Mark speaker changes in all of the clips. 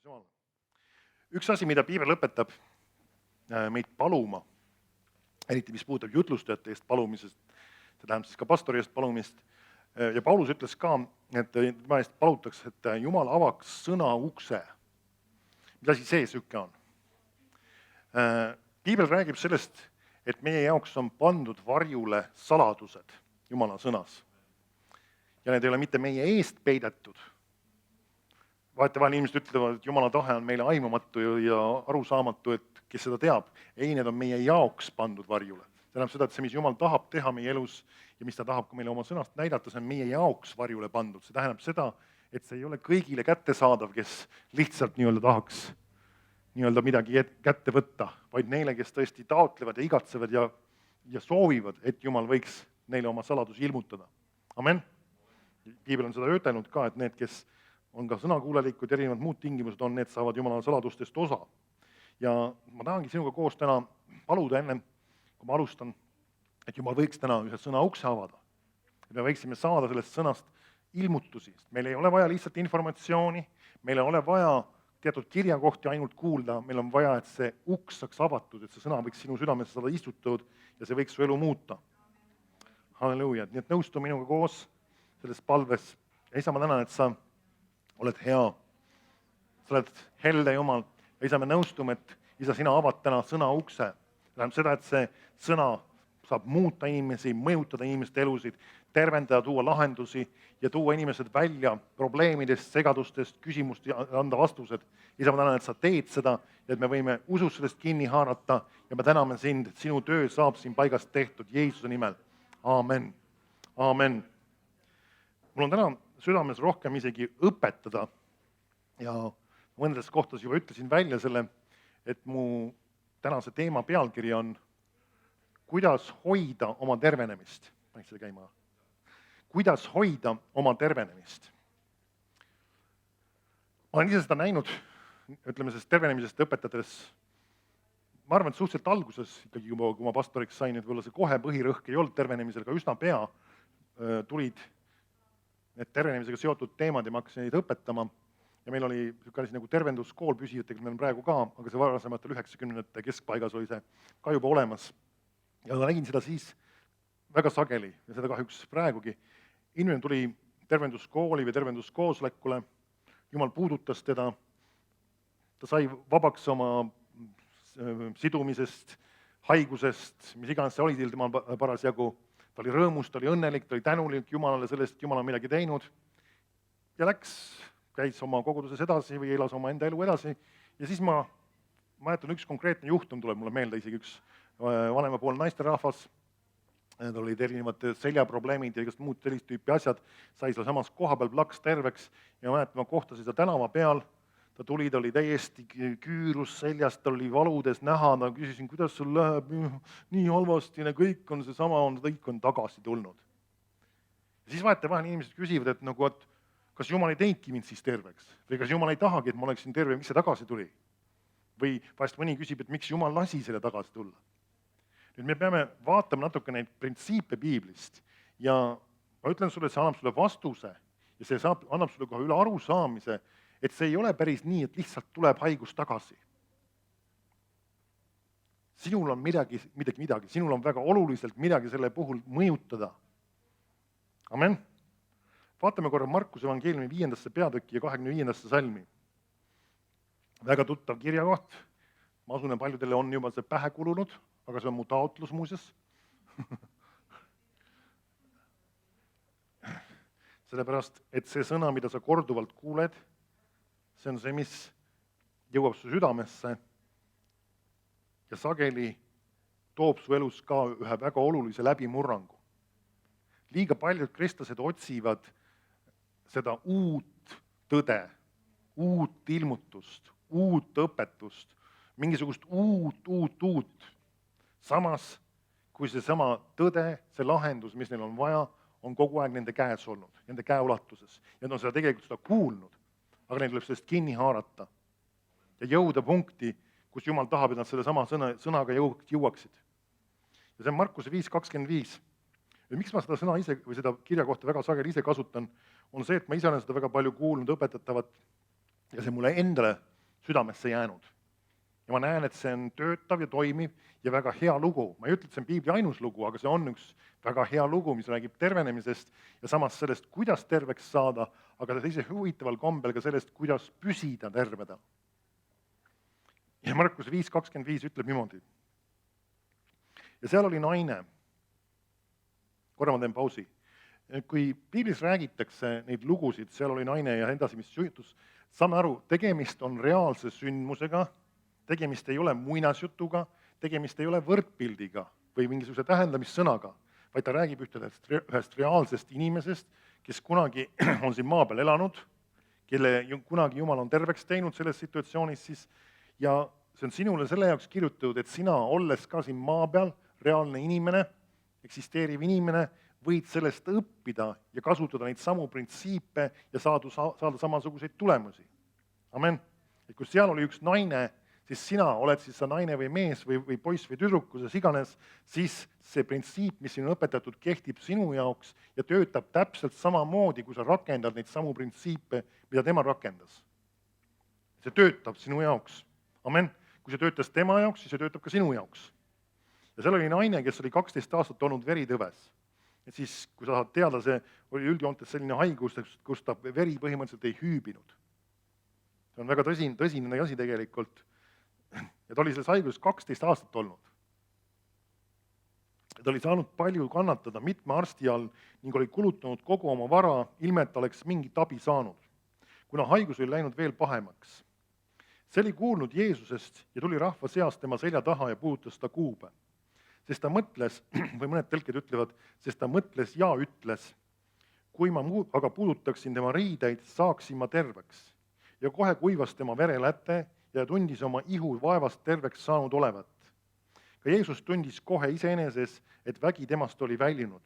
Speaker 1: Jumalale. Üks asi, mida piibel õpetab meid paluma, eriti mis puudutab jutlustajate eest palumisest, see tähendab siis ka pastori eest palumist, ja Paulus ütles ka, et tema eest palutakse, et Jumal avaks sõna ukse. Mis asi see süke on? Piibel räägib sellest, et meie jaoks on pandud varjule saladused Jumala sõnas. Ja need ei ole mitte meie eest peidetud. Vahetevahel inimesed ütlevad, et Jumala tahe on meile aimamatu ja arusaamatu, et kes seda teab. Ei, need on meie jaoks pandud varjule. See tähendab seda, et see, mis Jumal tahab teha meie elus ja mis ta tahab ka meile oma sõnast näidata, see on meie jaoks varjule pandud. See tähendab seda, et see ei ole kõigile kättesaadav, kes lihtsalt tahaks midagi kätte võtta, vaid neile, kes tõesti taotlevad ja igatsevad ja soovivad, et Jumal võiks neile oma saladusi ilmutada. Amen. Piibel on seda ütelnud ka, et need, kes on ka sõnakuulelikud ja erinevad muud tingimused on, need saavad Jumala saladustest osa. Ja ma tahangi sinuga koos täna paluda enne, kui ma alustan, et Jumal võiks täna ühe sõna ukse avada. Et me võiksime saada sellest sõnast ilmutusi. Meil ei ole vaja lihtsalt informatsiooni, meil ei ole vaja teatud kirjakohti ainult kuulda, meil on vaja, et see uks saaks avatud, et see sõna võiks sinu südamesse saada istutud ja see võiks su elu muuta. Halleluuja. Nii et nõustu minuga koos selles palves. Isa, ma tänan, et sa oled hea. Sa oled helde Jumal. Ja isa, me nõustume, et isa, sina avad täna sõna ukse. Tähendab seda, et see sõna saab muuta inimesi, mõjutada inimeste elusid, tervendada, tuua lahendusi ja tuua inimesed välja probleemidest, segadustest, küsimust ja anda vastused. Isa, ma tänan, et sa teed seda, et me võime usus sellest kinni haarata ja me täname sind, et sinu töö saab siin paigast tehtud Jeesuse nimel. Aamen. Aamen. Mul on täna südames rohkem isegi õpetada ja mõnedes kohtades juba ütlesin välja selle, et mu tänase teema pealkiri on kuidas hoida oma tervenemist. Paneks selle käima. Kuidas hoida oma tervenemist. Ma olen ise seda näinud, ütleme sellest tervenemisest õpetades. Ma arvan, et suhteliselt alguses, ikkagi kui ma pastoriks sain, et võib-olla see kohe põhirõhk ei olnud tervenemisel, aga üsna pea tulid need tervenemisega seotud teemad ja ma hakkasin neid õpetama. Ja meil oli nagu tervenduskool püsivõttega, meil on praegu ka, aga see varasematel 90. keskpaigas oli see ka juba olemas. Ja ma nägin seda siis väga sageli ja seda kahjuks praegugi. Inimene tuli tervenduskooli või tervenduskoosolekule, Jumal puudutas teda, ta sai vabaks oma sidumisest, haigusest, mis iganes see oli tema parasjagu. Ta oli rõõmus, ta oli õnnelik, ta oli tänulik Jumalale sellest, et Jumal on midagi teinud ja käis oma koguduses edasi või elas oma enda elu edasi. Ja siis ma mäletan, üks konkreetne juhtum tuleb mulle meelde, isegi üks vanemapoolne naisterahvas, tal olid erinevad seljaprobleemid ja igast muud sellist tüüpi asjad, sai seal samas koha peal plaks terveks ja mäletan, ma kohtasin seda tänava peal, ta tuli, ta oli täiesti küürus seljast, ta oli valudes näha, ma küsisin, kuidas sul läheb nii halvasti, kõik on seesama, kõik on tagasi tulnud. Ja siis vahetevahel inimesed küsivad, et kas Jumal ei teinudki mind siis terveks? Või kas Jumal ei tahagi, et ma oleksin terve, miks see tagasi tuli? Või vahest mõni küsib, et miks Jumal lasi selle tagasi tulla? Nüüd me peame vaatama natuke neid printsiipe piiblist ja ma ütlen sulle, et see annab sulle vastuse ja see annab sulle kohe üle arusaamise, et see ei ole päris nii, et lihtsalt tuleb haigus tagasi. Sinul on midagi, sinul on väga oluliselt midagi selle puhul mõjutada. Amen. Vaatame korra Markuse evangeeliumi 5. peatüki ja 25. salmi. Väga tuttav kirjakoht. Ma asun, et paljudele on juba see pähe kulunud, aga see on mu taotlus muuseas. Sellepärast, et see sõna, mida sa korduvalt kuuled, see on see, mis jõuab su südamesse ja sageli toob su elus ka ühe väga olulise läbimurrangu. Liiga paljud kristlased otsivad seda uut tõde, uut ilmutust, uut õpetust, mingisugust uut. Samas, kui see sama tõde, see lahendus, mis neil on vaja, on kogu aeg nende käes olnud, nende käeulatuses. Ja nad on seda tegelikult seda kuulnud, aga neil tuleb sellest kinni haarata ja jõuda punkti, kus Jumal tahab, et nad selle sama sõnaga jõuaksid. Ja see on Markuse 5.25. Ja miks ma seda sõna ise või seda kirja kohta väga sageli ise kasutan, on see, et ma ise olen seda väga palju kuulnud õpetatavat ja see mulle endale südamesse jäänud. Ja ma näen, et see on töötav ja toimiv ja väga hea lugu. Ma ei ütle, et see on piibli ainus lugu, aga see on üks väga hea lugu, mis räägib tervenemisest ja samas sellest, kuidas terveks saada, aga sellise huvitaval kombel ka sellest, kuidas püsida terveda. Ja Markus 5:25 ütleb niimoodi. Ja seal oli naine. Korra ma teen pausi. Kui piiblis räägitakse neid lugusid, seal oli naine ja edasi, mis juhtus, saame aru, tegemist on reaalse sündmusega, tegemist ei ole muinasjutuga, tegemist ei ole võrdpildiga või mingisuguse tähendamissõnaga, vaid ta räägib ühest reaalsest inimesest, kes kunagi on siin maa peal elanud, kelle kunagi Jumal on terveks teinud selles situatsioonis siis, ja see on sinule selle jaoks kirjutatud, et sina, olles ka siin maa peal, reaalne inimene, eksisteeriv inimene, võid sellest õppida ja kasutada neid samu printsiipe ja saada samasuguseid tulemusi. Amen. Et kui seal oli üks naine, siis sina, oled siis sa naine või mees või poiss või tüdruk, kuidas iganes, siis see printsiip, mis siin on õpetatud, kehtib sinu jaoks ja töötab täpselt samamoodi, kui sa rakendad neid samu printsiipe, mida tema rakendas. See töötab sinu jaoks. Amen. Kui see töötas tema jaoks, siis see töötab ka sinu jaoks. Ja seal oli naine, kes oli 12 aastat olnud veritõves. Et siis, kui sa saad teada, see oli üldjoontes selline haigus, kus ta veri põhimõtteliselt ei hüübinud. See on väga tõsine asi tegelikult. Ja ta oli selles haiguses 12 aastat olnud. Ta oli saanud palju kannatada mitme arsti all ning oli kulutanud kogu oma vara, ilma et ta oleks mingit abi saanud, kuna haigus oli läinud veel pahemaks. See oli kuulnud Jeesusest ja tuli rahva seast tema selja taha ja puudutas ta kuube. Sest ta mõtles, või mõned tõlked ütlevad, sest ta mõtles ja ütles, kui ma aga puudutaksin tema riideid, saaksin ma terveks. Ja kohe kuivas tema vereläte ja tundis oma ihu vaevast terveks saanud olevat. Ka Jeesus tundis kohe iseeneses, et vägi temast oli väljunud.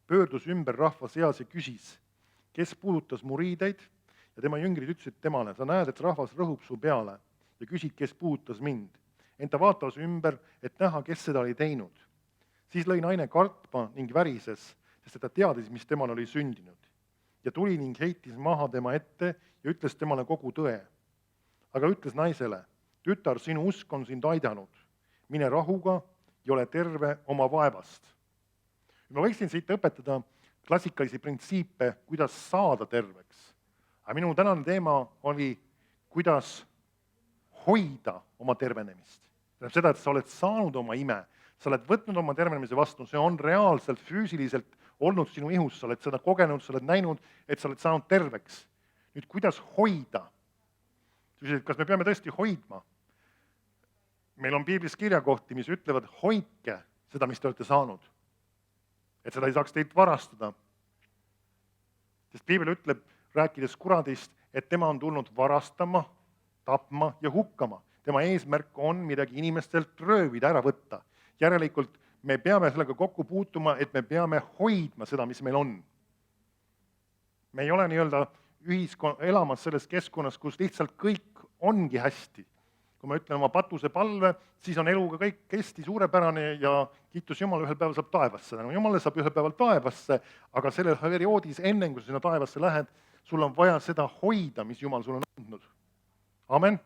Speaker 1: Pöördus ümber rahva seas ja küsis, kes puudutas mu riideid, ja tema jüngrid ütlesid temale, sa näed, et rahvas rõhub su peale ja küsid, kes puudutas mind. Ent ta vaatas ümber, et näha, kes seda oli teinud. Siis lõi naine kartma ning värises, sest ta teadis, mis temal oli sündinud. Ja tuli ning heitis maha tema ette ja ütles temale kogu tõe. Aga ütles naisele, tütar, sinu usk on sind aidanud. Mine rahuga ja ole terve oma vaevast. Ma võiksin siit õpetada klassikalisi printsiipe, kuidas saada terveks. Aga minu tänane teema oli, kuidas hoida oma tervenemist. Tähendab seda, et sa oled saanud oma ime, sa oled võtnud oma tervenemise vastu, see on reaalselt, füüsiliselt olnud sinu ihus, sa oled seda kogenud, sa oled näinud, et sa oled saanud terveks. Nüüd, kuidas hoida? Kas me peame tõesti hoidma? Meil on piiblis kirjakohti, mis ütlevad, hoidke seda, mis te olete saanud. Et seda ei saaks teilt varastada. Sest piibel ütleb, rääkides kuradist, et tema on tulnud varastama, tapma ja hukkama. Tema eesmärk on midagi inimestelt röövida, ära võtta. Järelikult me peame sellega kokku puutuma, et me peame hoidma seda, mis meil on. Me ei ole nii-öelda elamas selles keskkonnas, kus lihtsalt kõik ongi hästi. Kui ma ütlen oma patuse palve, siis on eluga kõik hästi suurepärane ja kiitus Jumal, ühel päeval saab taevasse. Jumal saab ühel päeval taevasse, aga sellel perioodis enne, kui sa sinna taevasse lähed, sul on vaja seda hoida, mis Jumal sul on andnud. Amen.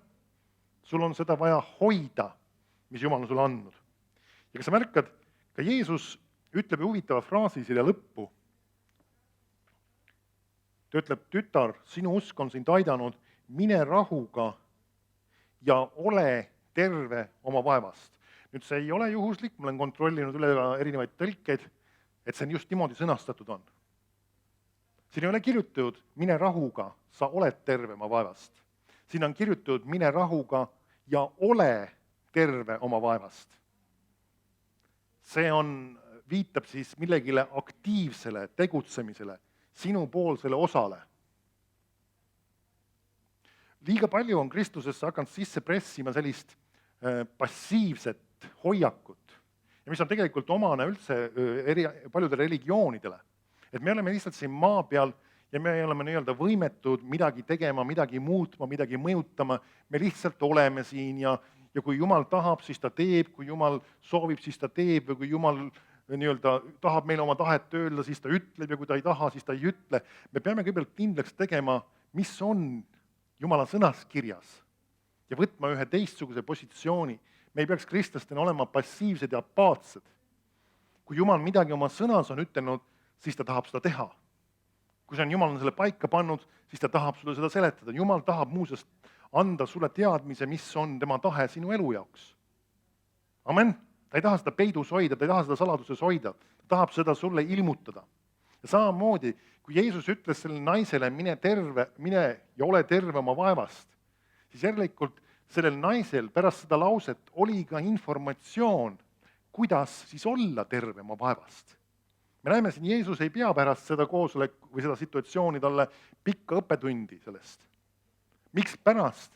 Speaker 1: Sul on seda vaja hoida, mis Jumal on sulle andnud. Ja kas sa märkad, ka Jeesus ütleb huvitava fraasi siia lõppu. Ta ütleb, tütar, sinu usk on sind aidanud, mine rahuga ja ole terve oma vaevast. Nüüd see ei ole juhuslik, ma olen kontrollinud üle erinevaid tõlkeid, et see just niimoodi sõnastatud on. Siin ei ole kirjutatud, mine rahuga, sa oled terve oma vaevast. Siin on kirjutatud, mine rahuga ja ole terve oma vaevast. See viitab siis millegile aktiivsele tegutsemisele, sinupoolsele osale. Liiga palju on Kristusesse hakanud sisse pressima sellist passiivset hoiakut, ja mis on tegelikult omane üldse paljudele religioonidele. Et me oleme lihtsalt siin maa peal ja me oleme nii-öelda võimetud midagi tegema, midagi muutma, midagi mõjutama, me lihtsalt oleme siin ja kui Jumal tahab, siis ta teeb, kui Jumal soovib, siis ta teeb, või kui Jumal nii-öelda tahab meile oma tahet öelda, siis ta ütleb, ja kui ta ei taha, siis ta ei ütle. Me peame kõigepealt kindlaks tegema, mis on Jumala sõnas kirjas. ja võtma ühe teistsuguse positsiooni. Me ei peaks kristlastena olema passiivsed ja apaatsed. Kui Jumal midagi oma sõnas on ütelnud, siis ta tahab seda teha. Kui Jumal on selle paika pannud, siis ta tahab sulle seda seletada. Jumal tahab muuseas anda sulle teadmise, mis on tema tahe sinu elu jaoks. Amen. Ta ei taha seda peidus hoida, ta ei taha seda saladuses hoida. Ta tahab seda sulle ilmutada. Ja samamoodi, kui Jeesus ütles sellele naisele, mine ja ole terve oma vaevast, siis järelikult sellel naisel pärast seda lauset oli ka informatsioon, kuidas siis olla terve oma vaevast. Me näeme siin, Jeesus ei pea pärast seda või seda situatsiooni talle pikka õppetundi sellest. Miks pärast?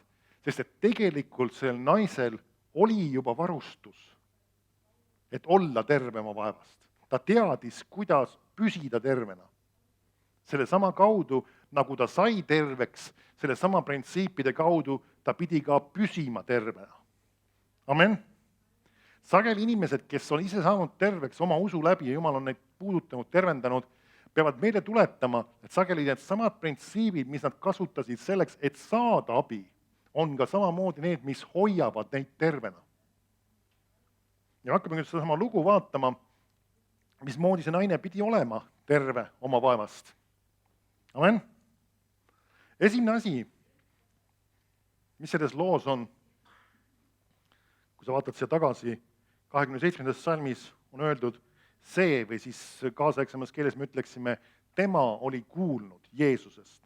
Speaker 1: Sest et tegelikult sellel naisel oli juba varustus, et olla terve oma vaevast. Ta teadis, kuidas püsida tervena. Selle sama kaudu, nagu ta sai terveks, selle sama printsiipide kaudu ta pidi ka püsima tervena. Amen. Sageli inimesed, kes on ise saanud terveks oma usu läbi ja Jumal on neid puudutanud, tervendanud, peavad meile tuletama, et sageli need samad printsiibid, mis nad kasutasid selleks, et saada abi, on ka samamoodi need, mis hoiavad neid tervena. Ja hakkame nüüd sedasama lugu vaatama, mismoodi see naine pidi olema terve oma vaevast. Amen. Esimene asi, mis selles loos on, kui sa vaatad siia tagasi, 27. salmis on öeldud see, või siis kaasaegsemas keeles me ütleksime, tema oli kuulnud Jeesusest.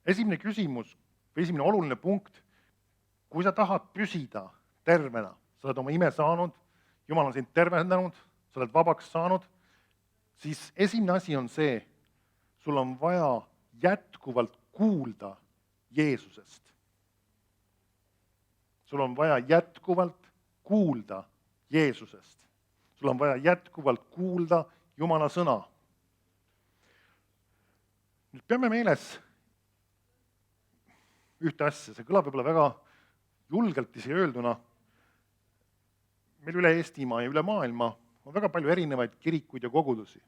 Speaker 1: Esimene küsimus või esimene oluline punkt, kui sa tahad püsida tervena, sa oled oma ime saanud, Jumal on sind tervendanud, sa oled vabaks saanud, siis esimene asi on see, sul on vaja jätkuvalt kuulda Jeesusest. Sul on vaja jätkuvalt kuulda Jeesusest. Sul on vaja jätkuvalt kuulda Jumala sõna. Nüüd peame meeles ühte asja, see kõlab võib-olla väga julgelt ise öelduna. Meil üle Eestimaa ja üle maailma on väga palju erinevaid kirikuid ja kogudusi.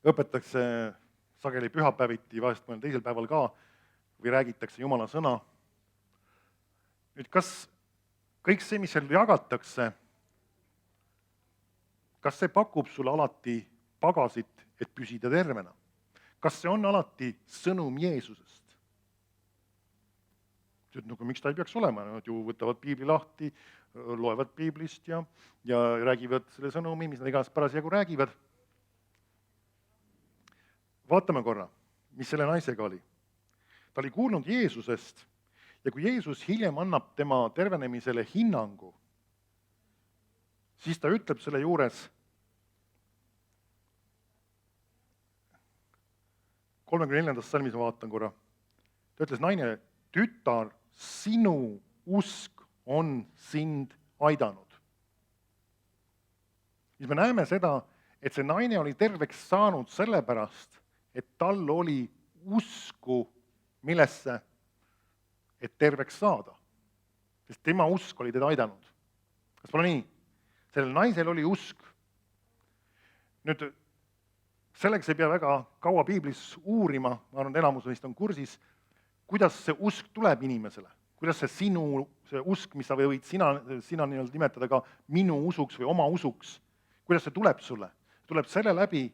Speaker 1: Õpetakse sageli pühapäeviti, vahest mõnel teisel päeval ka, või räägitakse Jumala sõna. Nüüd, kas kõik see, mis seal jagatakse, kas see pakub sulle alati pagasit, et püsida tervena? Kas see on alati sõnum Jeesusest? Miks ta ei peaks olema? Nad ju võtavad piibli lahti, loevad piiblist ja räägivad selle sõnumi, mis nad igast parasjagu räägivad. Vaatame korra, mis selle naisega oli. Ta oli kuulnud Jeesusest ja kui Jeesus hiljem annab tema tervenemisele hinnangu, siis ta ütleb selle juures 34. salmis ma vaatan korra. Ta ütles, naine, tütar, sinu usk on sind aidanud. Siis me näeme seda, et see naine oli terveks saanud sellepärast, et tal oli usku, millesse, et terveks saada. Sest tema usk oli teda aidanud. Kas pole nii? Sellel naisel oli usk. Nüüd, selleks ei pea väga kaua piiblis uurima, ma arvan, et enamus neist on kursis, kuidas see usk tuleb inimesele. Kuidas see usk, mis sa võid sina nii-öelda nimetada ka minu usuks või oma usuks, kuidas see tuleb sulle? Tuleb selle läbi,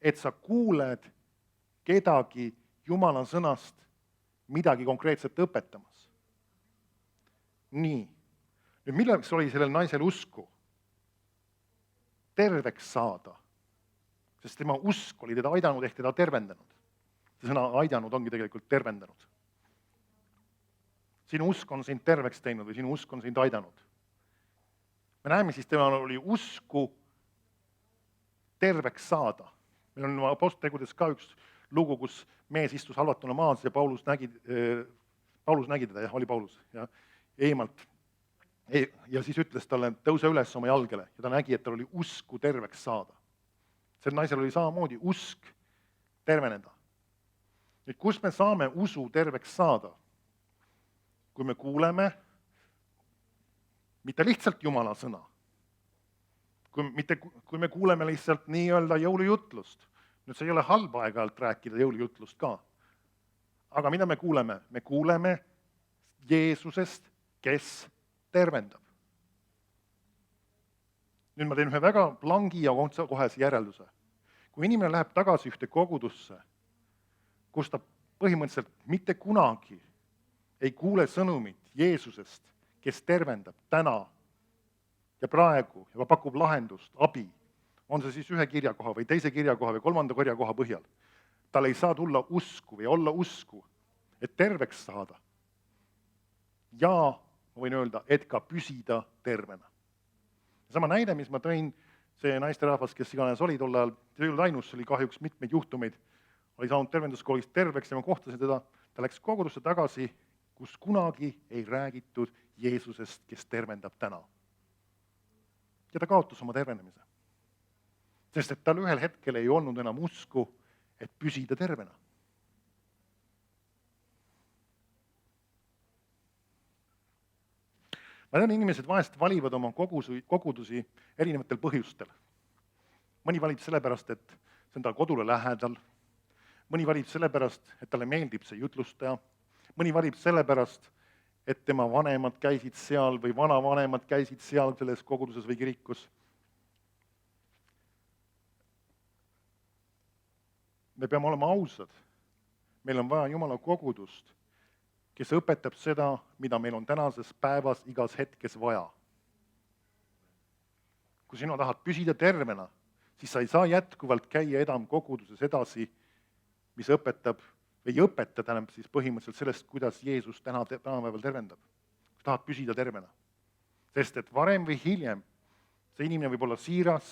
Speaker 1: et sa kuuled kedagi Jumala sõnast midagi konkreetset õpetamas. Nii. Nüüd milleks oli sellel naisel usku? Terveks saada. Sest tema usk oli teda aidanud ehk teda tervendanud. See sõna aidanud ongi tegelikult tervendanud. Sinu usk on sind terveks teinud või sinu usk on sind aidanud. Me näeme siis, temal oli usku terveks saada. Meil on apostletegudes ka üks lugu, kus mees istus halvatuna maas ja Paulus nägi teda, oli Paulus, ja eemalt. Ja siis ütles talle, tõuse üles oma jalgele ja ta nägi, et tal oli usku terveks saada. Sel naisel oli samamoodi usk terveneda. Nüüd, kus me saame usu terveks saada? Kui me kuuleme mitte lihtsalt Jumala sõna, kui me kuuleme lihtsalt nii-öelda jõulujutlust. Nüüd see ei ole halb aeg-ajalt rääkida jõulujutlust ka. Aga mida me kuuleme? Me kuuleme Jeesusest, kes tervendab. Nüüd ma teen ühe väga plangi ja kohese järelduse. Kui inimene läheb tagasi ühte kogudusse, kus ta põhimõtteliselt mitte kunagi ei kuule sõnumit Jeesusest, kes tervendab täna ja praegu ja pakub lahendust, abi, on see siis ühe kirjakoha või teise kirjakoha või kolmanda kirjakoha põhjal, tal ei saa tulla usku või olla usku, et terveks saada. Ja ma võin öelda, et ka püsida tervena. Sama näide, mis ma tõin, see naisterahvas, kes iganes oli tol ajal, see ei olnud ainus, oli kahjuks mitmeid juhtumeid, oli saanud tervenduskoolist terveks ja ma kohtasin teda, ta läks kogudusse tagasi, kus kunagi ei räägitud Jeesusest, kes tervendab täna. Ja ta kaotas oma tervenemise. Sest et tal ühel hetkel ei olnud enam usku, et püsida tervena. Ma tean, inimesed vahest valivad oma kogudusi erinevatel põhjustel. Mõni valib sellepärast, et see on tal kodule lähedal. Mõni valib sellepärast, et talle meeldib see jutlustaja. Mõni valib sellepärast, et tema vanemad käisid seal või vanavanemad käisid seal selles koguduses või kirikus. Me peame olema ausad. Meil on vaja Jumala kogudust, kes õpetab seda, mida meil on tänases päevas igas hetkes vaja. Kui sina tahad püsida tervena, siis sa ei saa jätkuvalt käia koguduses edasi, mis õpetab või ei õpeta tähendab siis põhimõtteliselt sellest, kuidas Jeesus tänapäeval tervendab. Kui tahad püsida tervena. Sest et varem või hiljem see inimene võib olla siiras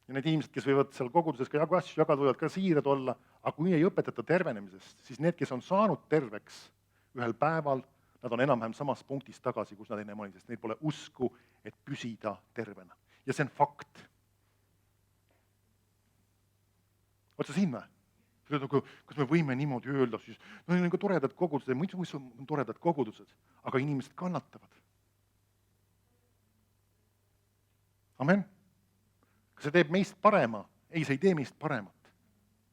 Speaker 1: ja need inimesed, kes võivad seal koguduses ka asju jagada, võivad ka siirad olla, aga kui ei õpetata tervenemisest, siis need, kes on saanud terveks ühel päeval, nad on enam-vähem samas punktis tagasi, kus nad ennem olid, sest neil pole usku, et püsida tervena. Ja see on fakt. Otsa siin või? Kas me võime niimoodi öelda, siis no need on toredad kogudused, mis on toredad kogudused, aga inimesed kannatavad. Amen? Kas see teeb meist parema? Ei, see ei tee meist paremat.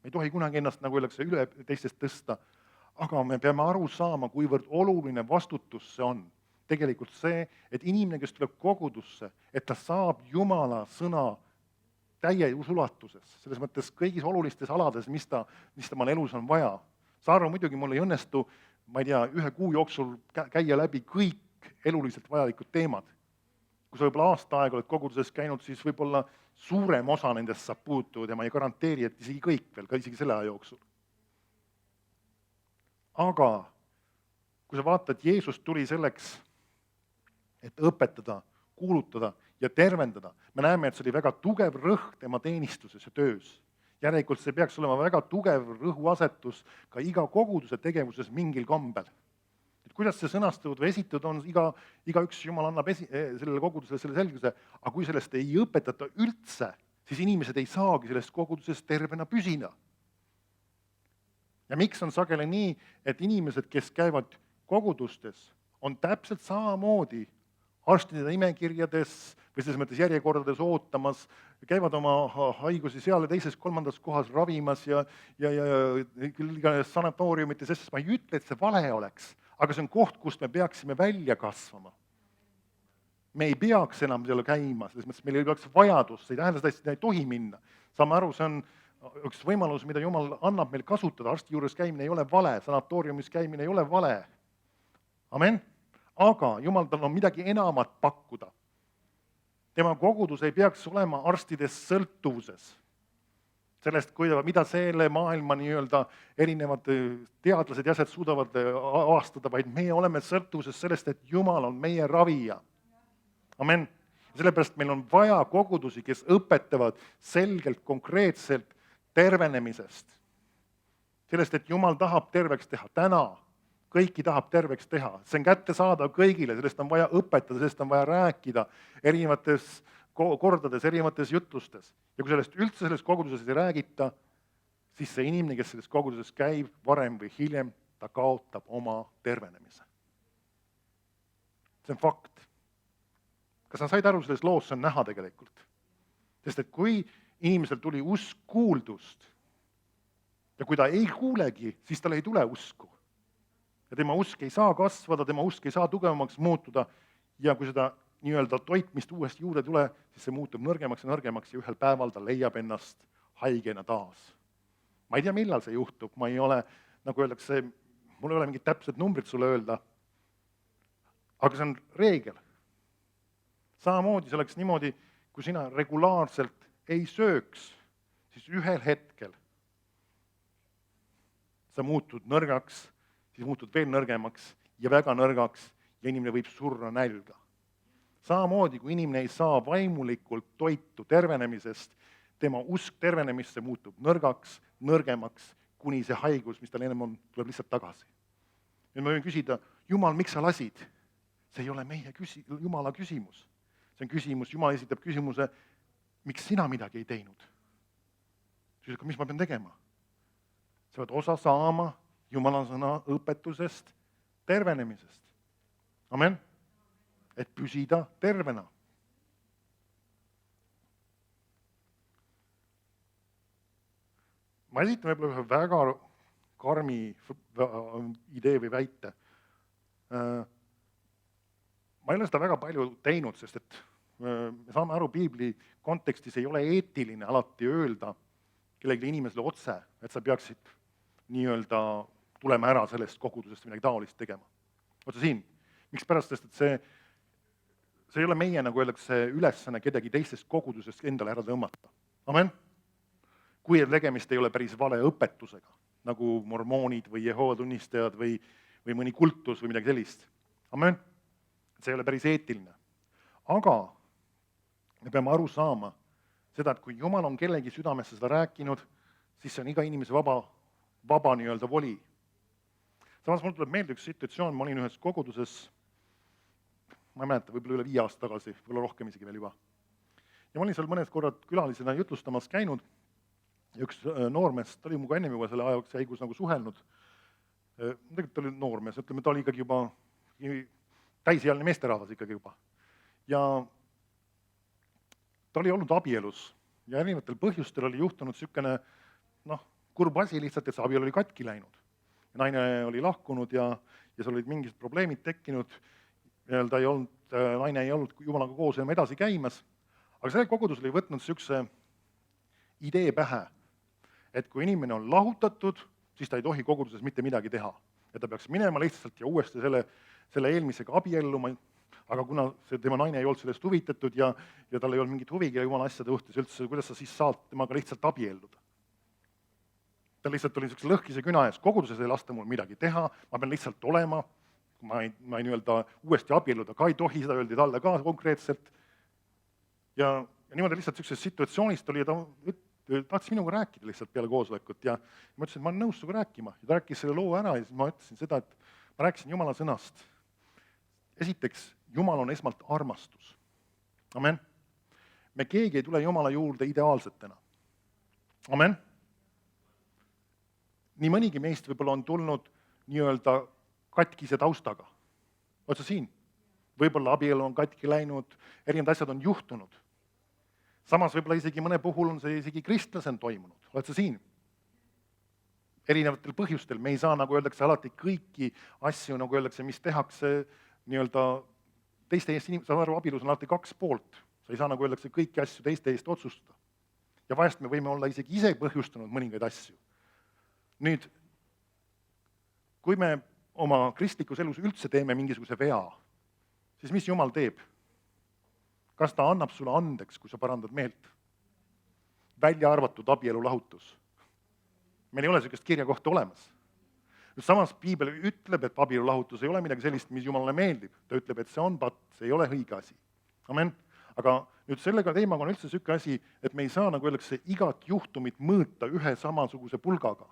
Speaker 1: Me ei tohi kunagi ennast, nagu öeldakse, üle teistest tõsta, aga me peame aru saama, kuivõrd oluline vastutus see on. Tegelikult see, et inimene, kes tuleb kogudusse, et ta saab Jumala sõna täies ulatuses, selles mõttes kõigis olulistes alades, mis ta oma elus on vaja. Saarva muidugi mul ei õnnestu, ma ei tea, 1 kuu jooksul käia läbi kõik eluliselt vajalikud teemad. Kui sa võib-olla aasta aega oled koguduses käinud, siis võib-olla suurem osa nendest saab puutuvad ja ma ei garanteeri, et isegi kõik veel, ka isegi selle aja jooksul. Aga kui sa vaatad, Jeesus tuli selleks, et õpetada, kuulutada ja tervendada, me näeme, et see oli väga tugev rõhk tema teenistuses ja töös. Järelikult see peaks olema väga tugev rõhuasetus ka iga koguduse tegevuses mingil kombel. Et kuidas see sõnastatud või esitatud on, igaüks Jumal annab sellele kogudusele selle selguse, aga kui sellest ei õpetata üldse, siis inimesed ei saagi sellest kogudusest tervena püsida. Ja miks on sageli nii, et inimesed, kes käivad kogudustes, on täpselt samamoodi arstide nimekirjades või selles mõttes järjekordades ootamas, käivad oma haigusi seal ja teises, kolmandas kohas ravimas ja sanatooriumites, sest ma ei ütle, et see vale oleks, aga see on koht, kust me peaksime välja kasvama. Me ei peaks enam seal käima, selles mõttes meil ei oleks vajadust, see ei tähenda seda, et ei tohi minna. Saame aru, see on üks võimalus, mida Jumal annab meil kasutada, arsti juures käimine ei ole vale, sanatooriumis käimine ei ole vale. Amen? Aga Jumal tal on midagi enamat pakkuda. Tema kogudus ei peaks olema arstidest sõltuvuses. Sellest, mida selle maailma erinevad teadlased ja asjad suudavad avastada, vaid meie oleme sõltuvuses sellest, et Jumal on meie ravija. Amen? Sellepärast meil on vaja kogudusi, kes õpetavad selgelt, konkreetselt tervenemisest. Sellest, et Jumal tahab terveks teha täna, kõiki tahab terveks teha. See on kättesaadav kõigile, sellest on vaja õpetada, sellest on vaja rääkida erinevates kordades, erinevates jutlustes. Ja kui sellest üldse selles koguduses ei räägita, siis see inimene, kes selles koguduses käib, varem või hiljem, ta kaotab oma tervenemise. See on fakt. Kas sa said aru selles loos, see on näha tegelikult? Sest et kui inimesel tuli usk kuuldust, Ja kui ta ei kuulegi, siis tal ei tule usku. Ja tema usk ei saa kasvada, tema usk ei saa tugevamaks muutuda ja kui seda nii-öelda toitmist uuesti juurde ei tule, siis see muutub nõrgemaks ja ühel päeval ta leiab ennast haigena taas. Ma ei tea, millal see juhtub, ma ei ole, nagu öeldakse, mul ei ole mingit täpset numbrit sulle öelda, aga see on reegel. Samamoodi see oleks niimoodi, kui sina regulaarselt ei sööks, siis ühel hetkel sa muutud nõrgaks, siis muutud veel nõrgemaks ja väga nõrgaks ja inimene võib surra nälga. Samamoodi, kui inimene ei saa vaimulikult toitu tervenemisest, tema usk tervenemisse muutub nõrgemaks, kuni see haigus, mis tal ennem on, tuleb lihtsalt tagasi. Ja ma võin küsida, Jumal, miks sa lasid? See ei ole Jumala küsimus. See on küsimus, Jumal esitab küsimuse, miks sina midagi ei teinud? Siis, mis ma pean tegema? Sa pead osa saama Jumala sõna õpetusest, tervenemisest. Amen? Et püsida tervena. Ma esitan võib-olla ühe väga karmi idee või väite. Ma ei ole seda väga palju teinud, sest et me saame aru, piibli kontekstis ei ole eetiline alati öelda kellelegi inimesele otse, et sa peaksid nii-öelda tulema ära sellest kogudusest midagi taolist tegema. Otsa siin. Miks pärast, sest et see ei ole meie, nagu öeldakse, ülesanne kedagi teistest kogudusest endale ära tõmmata. Amen? Kui tegemist ei ole päris vale õpetusega, nagu mormoonid või Jehoova tunnistajad või mõni kultus või midagi sellist. Amen? See ei ole päris eetiline. Aga me peame aru saama seda, et kui Jumal on kellegi südamesse seda rääkinud, siis see on iga inimese vaba nii-öelda voli. Samas mul tuleb meelde üks situatsioon, ma olin ühes koguduses, ma ei mäleta, võib-olla üle 5 aasta tagasi, võib-olla rohkem isegi veel juba. Ja ma olin seal mõned korrad külalisena jutlustamas käinud ja üks noormees, ta oli muga ennem juba selle ajaks haigus nagu suhelnud. Tegelikult ta oli noormees, ütleme, ta oli ikkagi juba täisealine meesterahvas ikkagi juba. Ja ta oli olnud abielus ja erinevatel põhjustel oli juhtunud niisugune kurb asi lihtsalt, et see abielu oli katki läinud. Ja naine oli lahkunud ja seal olid mingid probleemid tekkinud, naine ei olnud Jumalaga koos enam edasi käimas, aga selle kogudus oli võtnud niisuguse idee pähe, et kui inimene on lahutatud, siis ta ei tohi koguduses mitte midagi teha. Ja ta peaks minema lihtsalt ja uuesti selle eelmisega abielluma, aga kuna tema naine ei olnud sellest huvitatud ja tal ei olnud mingit huvigi Jumala asjade suhtes üldse, kuidas sa siis saad temaga lihtsalt abielluda? Ta lihtsalt oli niisuguse lõhkise küna ees, koguduses ei lasta mul midagi teha, ma pean lihtsalt olema, ma ei nii-öelda uuesti abielluda ka ei tohi, seda öeldi talle ka konkreetselt. Ja niimoodi lihtsalt niisugusest situatsioonist oli ja ta tahtis minuga rääkida lihtsalt peale koosolekut ja ma ütlesin, et ma olen nõus sinuga rääkima. Ja ta rääkis selle loo ära ja siis ma ütlesin seda, et ma rääkisin Jumala sõnast. Esiteks, Jumal on esmalt armastus. Amen. Me keegi ei tule Jumala juurde ideaalsetena. Amen. Nii mõnigi meist võib-olla on tulnud nii-öelda katkise taustaga. Otsa siin. Võib-olla abielu on katki läinud, erinevad asjad on juhtunud. Samas võib-olla isegi mõne puhul on see isegi kristlasel toimunud. Otsa siin. Erinevatel põhjustel. Me ei saa, nagu öeldakse, alati kõiki asju, nagu öeldakse, mis tehakse nii-öelda teiste eest inimesed, saab aru, abielus on alati 2 poolt. Sa ei saa, nagu öeldakse, kõiki asju teiste eest otsustada. Ja vahest me võime olla isegi ise põhjustanud mõningaid asju. Nüüd, kui me oma kristlikus elus üldse teeme mingisuguse vea, siis mis Jumal teeb? Kas ta annab sulle andeks, kui sa parandad meelt? Välja arvatud abielu lahutus. Meil ei ole sellist kirjakohta olemas. Samas piibel ütleb, et abielu lahutus ei ole midagi sellist, mis Jumalale meeldib. Ta ütleb, et see on patt, see ei ole õige asi. Amen. Aga nüüd sellega teemaga on üldse niisugune asi, et me ei saa, nagu öeldakse, igat juhtumit mõõta ühe samasuguse pulgaga.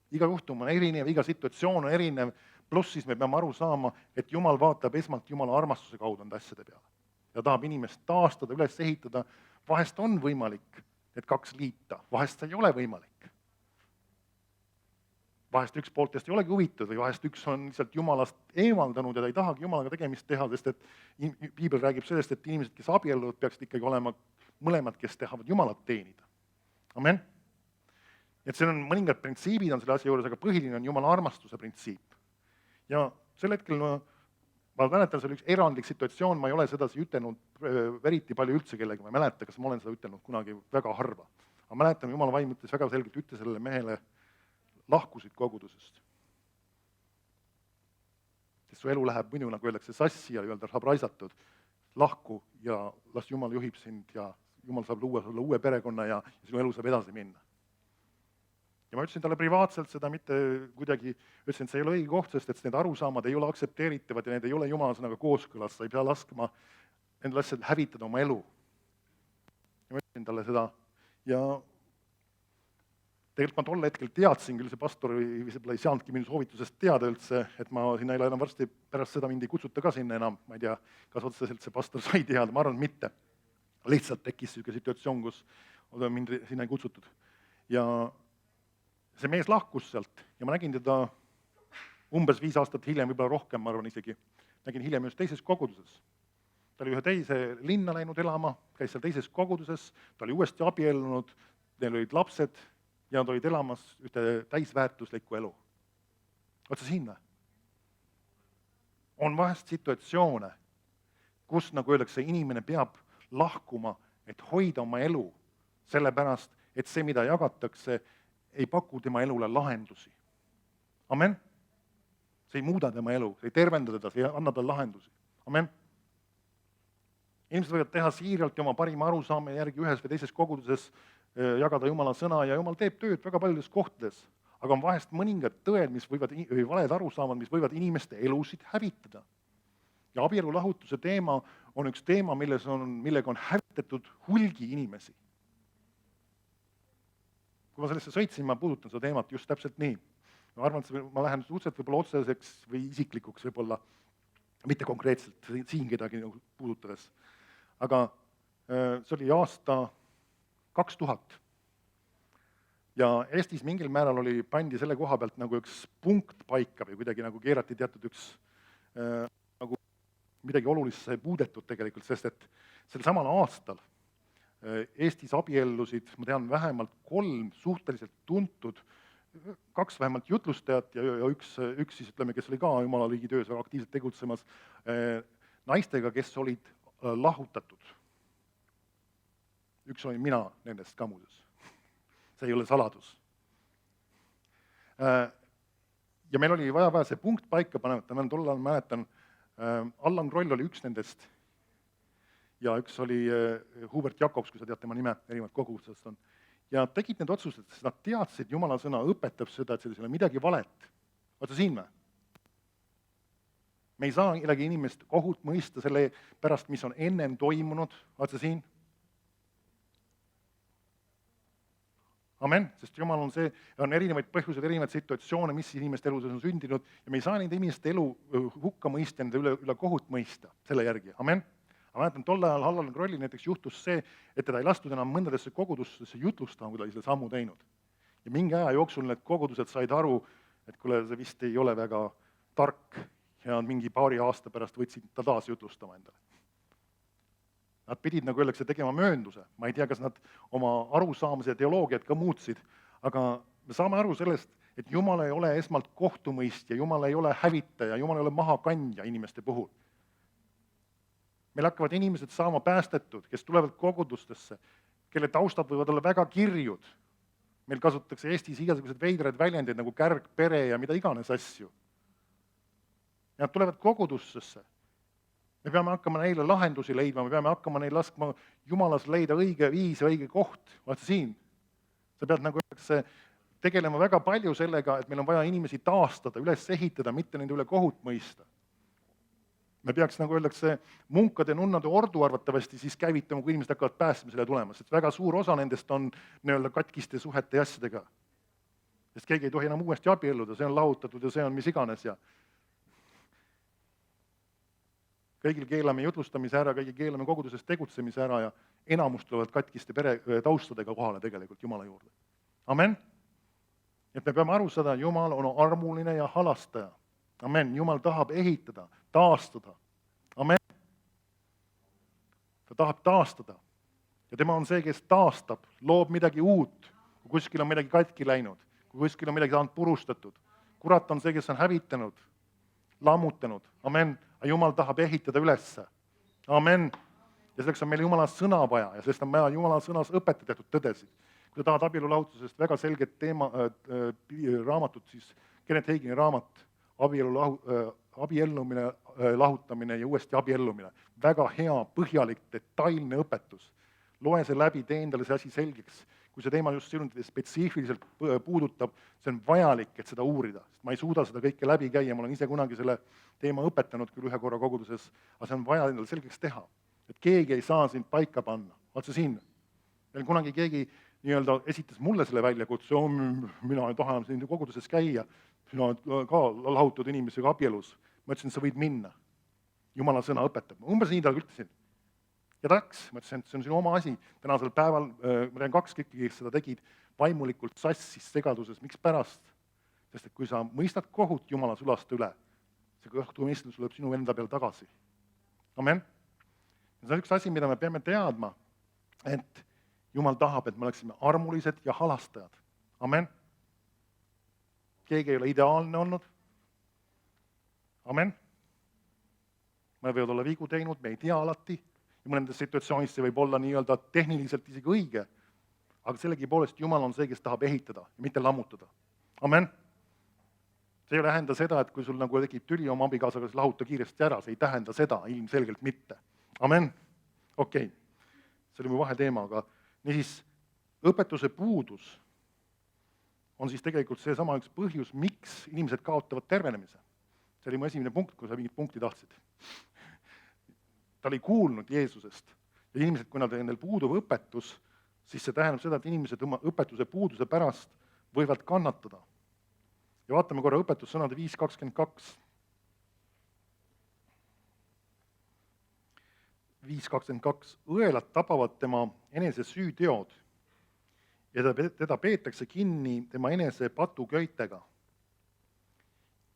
Speaker 1: Iga juhtum on erinev, iga situatsioon on erinev, pluss siis me peame aru saama, et Jumal vaatab esmalt Jumala armastuse kaudu nende asjade peale. Ja tahab inimest taastada, üles ehitada. Vahest on võimalik need 2 liita, vahest see ei ole võimalik. Vahest üks pooltest ei olegi huvitatud või vahest üks on lihtsalt Jumalast eemaldanud ja ta ei tahagi Jumalaga tegemist teha, sest et piibel räägib sellest, et inimesed, kes abielluvad, peaksid ikkagi olema mõlemad, kes tahavad Jumalat teenida. Amen. et siin on mõningad printsiibid on selle asja juures, aga põhiline on Jumala armastuse printsiip. Ja sel hetkel ma mäletan, see oli üks erandlik situatsioon, ma ei ole sedasi ütelnud eriti palju üldse kellegi, ma ei mäleta, kas ma olen seda ütelnud kunagi väga harva. Ma mäletan, Jumala vaim ütles väga selgelt, ütle sellele mehele, lahkusid kogudusest. Sest su elu läheb minu, nagu öeldakse, sassi ja saab raisatud, lahku ja las Jumal juhib sind ja Jumal saab luua sulle uue perekonna ja sinu elu saab edasi minna. Ja ma ütlesin talle privaatselt seda mitte kuidagi, ütlesin, et see ei ole õige koht, sest et need arusaamad ei ole aktsepteeritavad ja need ei ole Jumala sõnaga kooskõlas, sa ei pea laskma endal asjad hävitada oma elu. Ja ma ütlesin talle seda ja tegelikult ma tol hetkel teadsin küll, see pastor võib-olla ei saanudki minu soovitusest teada üldse, et ma sinna ei ole enam varsti pärast seda mind ei kutsuta ka sinna enam, ma ei tea, kas otseselt see pastor sai teada, ma arvan, et mitte. Lihtsalt tekkis selline situatsioon, kus mind sinna ei kutsutud. Ja see mees lahkus sealt ja ma nägin teda umbes 5 aastat hiljem, võib-olla rohkem, ma arvan isegi, nägin hiljem just teises koguduses. Ta oli ühe teise linna läinud elama, käis seal teises koguduses, ta oli uuesti abiellunud, neil olid lapsed ja nad olid elamas ühte täisväärtuslikku elu. Otsa sinna. On vahest situatsioone, kus, nagu öeldakse, inimene peab lahkuma, et hoida oma elu, sellepärast, et see, mida jagatakse, ei paku tema elule lahendusi. Amen? See ei muuda tema elu, see ei tervenda teda, see ei anna talle lahendusi. Amen? Inimesed võivad teha siiralt ja oma parima arusaame järgi ühes või teises koguduses jagada Jumala sõna ja Jumal teeb tööd väga paljudes kohtades, aga on vahest mõningad tõed, mis võivad, või valed arusaamad, mis võivad inimeste elusid hävitada. Ja abielu lahutuse teema on üks teema, millega on hävitatud hulgi inimesi. Kui ma sellesse sõitsin, ma puudutan seda teemat just täpselt nii. Ma arvan, et ma lähen suhteliselt võib-olla otseseks või isiklikuks võib-olla, mitte konkreetselt siin kedagi puudutades. Aga see oli aasta 2000. Ja Eestis mingil määral pandi selle koha pealt nagu üks punkt paika või kuidagi nagu keerati teatud üks nagu midagi olulist sai puudetud tegelikult, sest et sel samal aastal Eestis abiellusid, ma tean, vähemalt 3 suhteliselt tuntud, 2 vähemalt jutlustajat ja üks siis, ütleme, kes oli ka Jumala riigi töös väga aktiivselt tegutsemas, naistega, kes olid lahutatud. Üks oli mina nendest ka muudes. See ei ole saladus. Ja meil oli vaja see punkt paika panema, ma tollal mäletan, Allan Kroll oli üks nendest ja üks oli Hubert Jakobs, kui sa tead tema nime, erinevad kogudusest on. Ja tegid need otsused, sest nad teadsid, Jumala sõna õpetab seda, et selles ei ole midagi valet. Vaata siin me. Me ei saa kellegi inimest kohut mõista selle pärast, mis on ennem toimunud, vaata siin. Amen, sest Jumal on see, on erinevaid põhjuseid, erinevaid situatsioone, mis inimeste elus on sündinud ja me ei saa nende inimeste elu hukka mõista, nende üle kohut mõista selle järgi. Amen. Ma mäletan, tol ajal Allan Krollil näiteks juhtus see, et teda ei lastud enam mõndadesse kogudustesse jutlustama, kui ta oli selle sammu teinud. Ja mingi aja jooksul need kogudused said aru, et kuule, see vist ei ole väga tark ja mingi paari aasta pärast võtsid ta taas jutlustama endale. Nad pidid, nagu öeldakse, tegema möönduse. Ma ei tea, kas nad oma arusaamise teoloogiat ka muutsid, aga me saame aru sellest, et Jumal ei ole esmalt kohtumõistja, Jumal ei ole hävitaja, Jumal ei ole mahakandja inimeste puhul. Meil hakkavad inimesed saama päästetud, kes tulevad kogudustesse, kelle taustad võivad olla väga kirjud. Meil kasutatakse Eestis igasugused veidraid väljendeid nagu kärg, pere ja mida iganes asju. Ja nad tulevad kogudustesse. Me peame hakkama neile lahendusi leidma, me peame hakkama neil laskma Jumalas leida õige viis ja õige koht. Vaata siin. Sa pead nagu tegelema väga palju sellega, et meil on vaja inimesi taastada, üles ehitada, mitte nende üle kohut mõista. Me peaks, nagu öeldakse, munkade, nunnade ordu arvatavasti siis käivitama, kui inimesed hakkavad päästmisele tulema, sest väga suur osa nendest on katkiste suhete ja asjadega. Sest keegi ei tohi enam uuesti abielluda, see on lahutatud ja see on mis iganes ja kõigil keelame jutlustamise ära, kõigil keelame koguduses tegutsemise ära ja enamus tulevad katkiste pere taustadega kohale tegelikult Jumala juurde. Amen. Et me peame aru seda, Jumal on armuline ja halastaja. Amen. Jumal tahab ehitada, taastada. Amen. Ta tahab taastada. Ja tema on see, kes taastab, loob midagi uut. Kui kui kuskil on midagi katki läinud, kui kuskil on midagi saanud purustatud. Kurat on see, kes on hävitanud, lammutanud. Amen. Aga Jumal tahab ehitada ülesse. Amen. Ja selleks on meil Jumala sõna vaja ja sellest on vaja Jumala sõnas õpetatud tõdesid. Kui sa tahad abielulahutusest väga selget raamatut, siis Kenneth Hagini raamat abiellumine, lahutamine ja uuesti abiellumine. Väga hea, põhjalik, detailne õpetus. Loe see läbi, tee endale see asi selgeks. Kui see teema just sinult spetsiifiliselt puudutab, see on vajalik, et seda uurida. Ma ei suuda seda kõike läbi käia, ma olen ise kunagi selle teema õpetanud küll ühe korra koguduses, aga see on vaja endale selgeks teha. Et keegi ei saa sind paika panna. Vaat see siin. Meil kunagi keegi esitas mulle selle väljakutse, mina ei taha siin koguduses käia, sina ka lahutud inimesega abielus. Ma ütlesin, sa võid minna. Jumala sõna õpetab. Umbes nii talle ütlesin. Ja ta läks. Ma ütlesin, et see on sinu oma asi. Tänasel päeval, ma tean 2 kõiki, kes seda tegid, vaimulikult sassis segaduses. Miks pärast? Sest et kui sa mõistad kohut Jumala sulast üle, see kohtumõistus tuleb sinu enda peal tagasi. Amen. See on üks asi, mida me peame teadma, et Jumal tahab, et me oleksime armulised ja halastajad. Amen. Keegi ei ole ideaalne olnud. Amen. Me võivad olla vigu teinud, me ei tea alati. Ja mõnendes situatsioonid see võib olla tehniliselt isegi õige. Aga sellegipoolest Jumal on see, kes tahab ehitada ja mitte lammutada. Amen. See ei tähenda seda, et kui sul tekib tüli oma abikaasaga, siis lahuta kiiresti ära. See ei tähenda seda, ilmselgelt mitte. Amen. Okei. See oli mu vaheteema, aga niisiis õpetuse puudus on siis tegelikult seesama üks põhjus, miks inimesed kaotavad tervenemise. See oli mu esimene punkt, kui sa mingit punkti tahtsid. Ta oli kuulnud Jeesusest ja inimesed, kui neil puudub õpetus, siis see tähendab seda, et inimesed oma õpetuse puuduse pärast võivad kannatada. Ja vaatame korra õpetussõnade 5.22. 5.22. Õelad tapavad tema enese süüteod ja teda peetakse kinni tema enese patuköitega.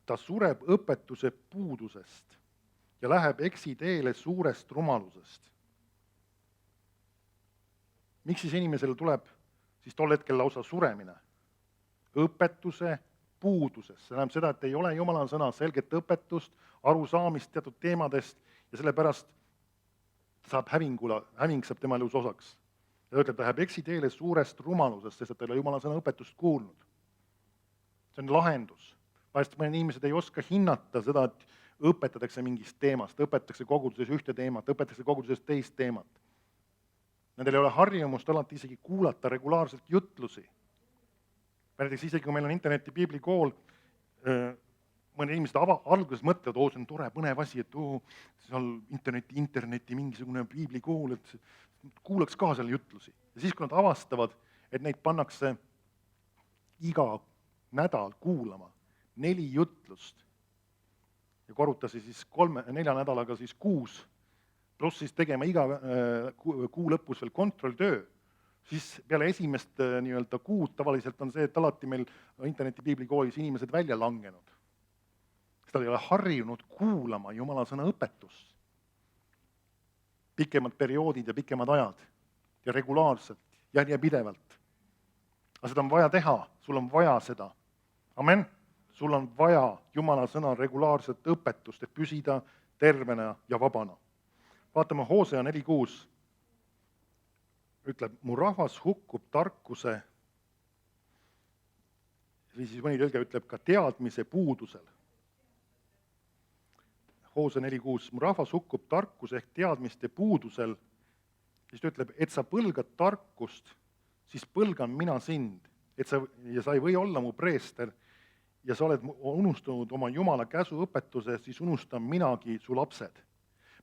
Speaker 1: Ta sureb õpetuse puudusest ja läheb eksiteele suurest rumalusest. Miks siis inimesele tuleb siis tol hetkel lausa suremine? Õpetuse puudusest. See tähendab seda, et ei ole Jumala sõna selget õpetust, arusaamist teatud teemadest ja sellepärast häving saab tema elus osaks. Ja ta ütleb, ta läheb eksiteele suurest rumalusest, sest et ta ei ole Jumala sõna õpetust kuulnud. See on lahendus. Vahest mõned inimesed ei oska hinnata seda, et õpetatakse mingist teemast, õpetatakse koguduses ühte teemat, õpetatakse koguduses teist teemat. Nendel ei ole harjumust alati isegi kuulata regulaarselt jutlusi. Näiteks isegi, kui meil on interneti piiblikool, mõned inimesed alguses mõtlevad, see on tore, põnev asi, et seal interneti mingisugune piiblikool, et kuulaks ka seal jutlusi. Ja siis, kui nad avastavad, et neid pannakse iga nädal kuulama 4 jutlust ja korrutasi siis 4 nädalaga siis 6, pluss siis tegema iga kuu lõpus veel kontrolltöö, siis peale esimest kuud tavaliselt on see, et alati meil interneti piiblikoolis inimesed välja langenud. Sest nad ei ole harjunud kuulama Jumala sõna õpetust. Pikemad perioodid ja pikemad ajad ja regulaarselt, järjepidevalt. Aga seda on vaja teha, sul on vaja seda. Amen. Sul on vaja Jumala sõna regulaarset õpetust, et püsida tervena ja vabana. Vaatame Hosea 4.6. Ütleb, mu rahvas hukkub tarkuse, siis mõni tõlge ütleb ka teadmise puudusel. Hosea 4.6. Mu rahvas hukkub tarkuse ehk teadmiste puudusel, siis ta ütleb, et sa põlgad tarkust, siis põlgan mina sind. Ja sa ei või olla mu preester ja sa oled unustanud oma Jumala käsuõpetuse, siis unustan minagi su lapsed.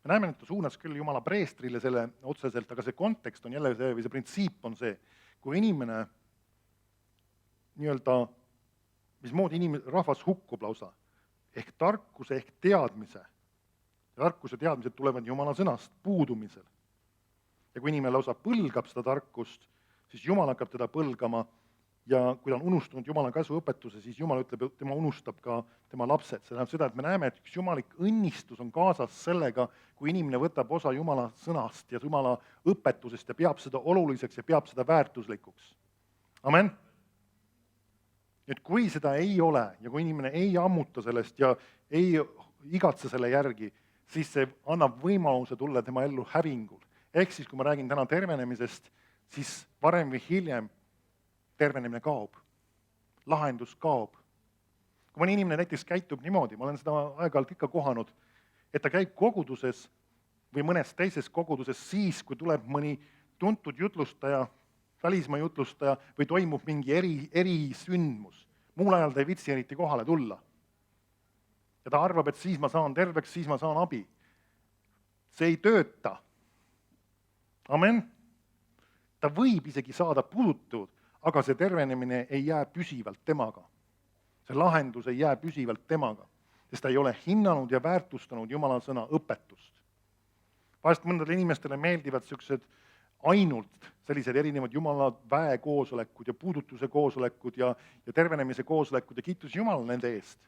Speaker 1: Me näeme, et ta suunas küll Jumala preestrile selle otseselt, aga see kontekst on jälle see, või see printsiip on see, kui inimene mismoodi rahvas hukkub lausa, ehk tarkuse ehk teadmise. Tarkus ja teadmised tulevad Jumala sõnast puudumisel. Ja kui inimene lausa põlgab seda tarkust, siis Jumal hakkab teda põlgama ja kui ta on unustanud Jumala käsuõpetuse, siis Jumal ütleb, et tema unustab ka tema lapsed. See tähendab seda, et me näeme, et üks jumalik õnnistus on kaasas sellega, kui inimene võtab osa Jumala sõnast ja Jumala õpetusest ja peab seda oluliseks ja peab seda väärtuslikuks. Amen. Et kui seda ei ole ja kui inimene ei ammuta sellest ja ei igatse selle järgi, siis see annab võimaluse tulla tema ellu hävingul. Ehk siis, kui ma räägin täna tervenemisest, siis varem või hiljem tervenemine kaob, lahendus kaob. Kui mõni inimene näiteks käitub niimoodi, ma olen seda aeg-ajalt ikka kohanud, et ta käib koguduses või mõnes teises koguduses siis, kui tuleb mõni tuntud jutlustaja, välismaa jutlustaja või toimub mingi erisündmus. Muul ajal ta ei vitsi eriti kohale tulla. Ja ta arvab, et siis ma saan terveks, siis ma saan abi. See ei tööta. Amen. Ta võib isegi saada puudutud, aga see tervenemine ei jää püsivalt temaga. See lahendus ei jää püsivalt temaga, sest ta ei ole hinnanud ja väärtustanud Jumala sõna õpetust. Vahest mõndadele inimestele meeldivad sellised ainult sellised erinevad Jumala väe koosolekud ja puudutuse koosolekud ja tervenemise koosolekud ja kiitus Jumal nende eest.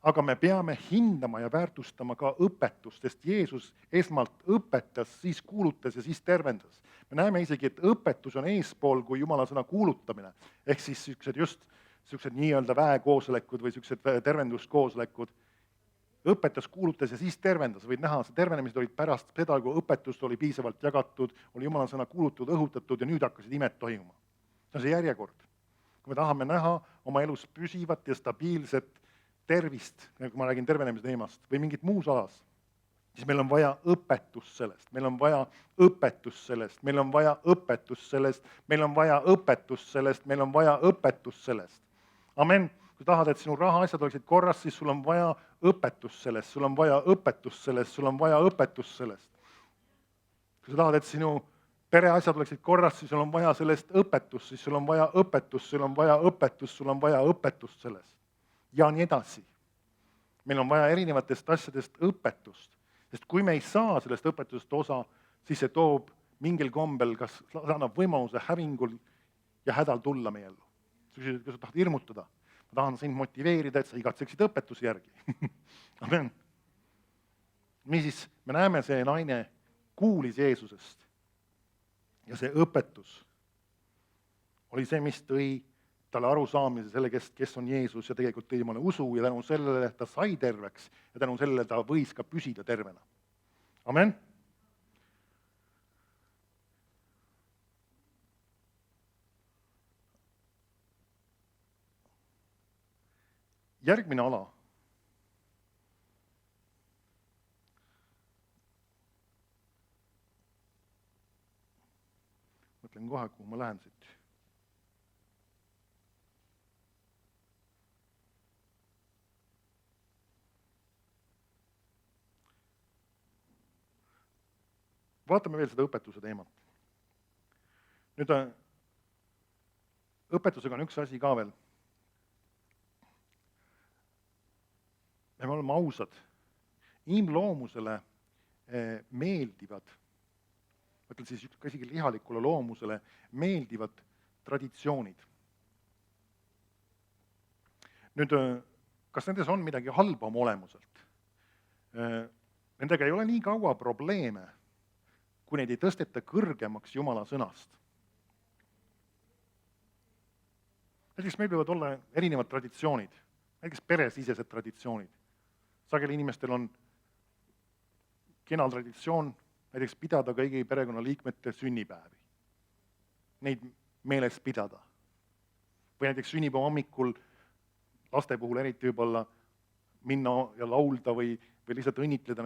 Speaker 1: Aga me peame hindama ja väärtustama ka õpetust, sest Jeesus esmalt õpetas, siis kuulutas ja siis tervendas. Me näeme isegi, et õpetus on eespool kui Jumala sõna kuulutamine. Ehk siis sellised nii-öelda väekoosolekud või sellised tervenduskoosolekud. Õpetas, kuulutas ja siis tervendas. Võid näha, see tervenemised olid pärast seda, kui õpetust oli piisavalt jagatud, oli Jumala sõna kuulutatud, õhutatud ja nüüd hakkasid imed toimuma. See on see järjekord. Kui me tahame näha oma elus püsivat ja stabiilset tervist, nagu ma räägin tervenemise teemast, või mingit muus alas, siis meil on vaja õpetust sellest, meil on vaja õpetust sellest, meil on vaja õpetust sellest, meil on vaja õpetust sellest, meil on vaja õpetust sellest. Amen. Kui tahad, et sinu rahaasjad oleksid korras, siis sul on vaja õpetust sellest, sul on vaja õpetust sellest, sul on vaja õpetust sellest. Kui sa tahad, et sinu pereasjad oleksid korras, siis sul on vaja sellest õpetust, siis sul on vaja õpetust, sul on vaja õpetust, sul on vaja õpetust sellest. Ja nii edasi. Meil on vaja erinevatest asjadest õpetust, sest kui me ei saa sellest õpetusest osa, siis see toob mingil kombel, kas annab võimaluse hävingul ja hädal tulla meie ellu. Kui sa tahad hirmutada, ma tahan sind motiveerida, et sa igatseksid õpetuse järgi. Amen. Niisiis, me näeme, see naine kuulis Jeesusest ja see õpetus oli see, mis tõi talle arusaamise selle, kes on Jeesus ja tegelikult tõi jumala usu ja tänu sellele ta sai terveks ja tänu sellele ta võis ka püsida tervena. Amen. Järgmine ala. Mõtlen kohe, kuhu ma lähen siit. Vaatame veel seda õpetuse teemat. Nüüd õpetusega on üks asi ka veel. Me oleme ausad. Inimloomusele meeldivad, mõtlen siis isegi lihalikule loomusele, meeldivad traditsioonid. Nüüd, kas nendes on midagi halba oma olemuselt? Nendega ei ole nii kaua probleeme, kui neid ei tõsteta kõrgemaks Jumala sõnast. Näiteks meil võivad olla erinevad traditsioonid, näiteks peresisesed traditsioonid. Sageli inimestel on kena traditsioon näiteks pidada kõigi perekonnaliikmete sünnipäevi. Neid meeles pidada. Või näiteks sünnipäeva hommikul laste puhul eriti võib-olla minna ja laulda või lihtsalt õnnitleda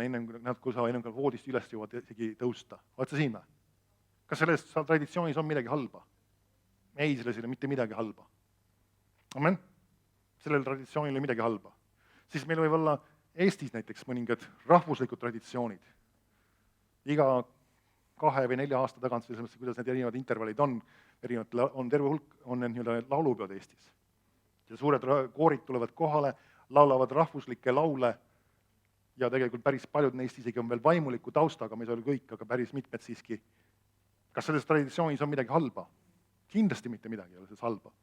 Speaker 1: kui sa enne voodist üles jõuad isegi tõusta. Oled sa siin või? Kas selles traditsioonis on midagi halba? Ei, selles ei ole mitte midagi halba. Amen? Sellel traditsioonil ei ole midagi halba. Siis meil võib olla Eestis näiteks mõningad rahvuslikud traditsioonid. Iga 2 või 4 aasta tagant, selles mõttes, kuidas need erinevad intervallid on terve hulk, on need nii-öelda laulupeod Eestis. Ja suured koorid tulevad kohale, laulavad rahvuslikke laule ja tegelikult päris paljud neist isegi on veel vaimuliku taustaga, me ei ole kõik, aga päris mitmed siiski. Kas selles traditsioonis on midagi halba? Kindlasti mitte midagi ei ole selles halba.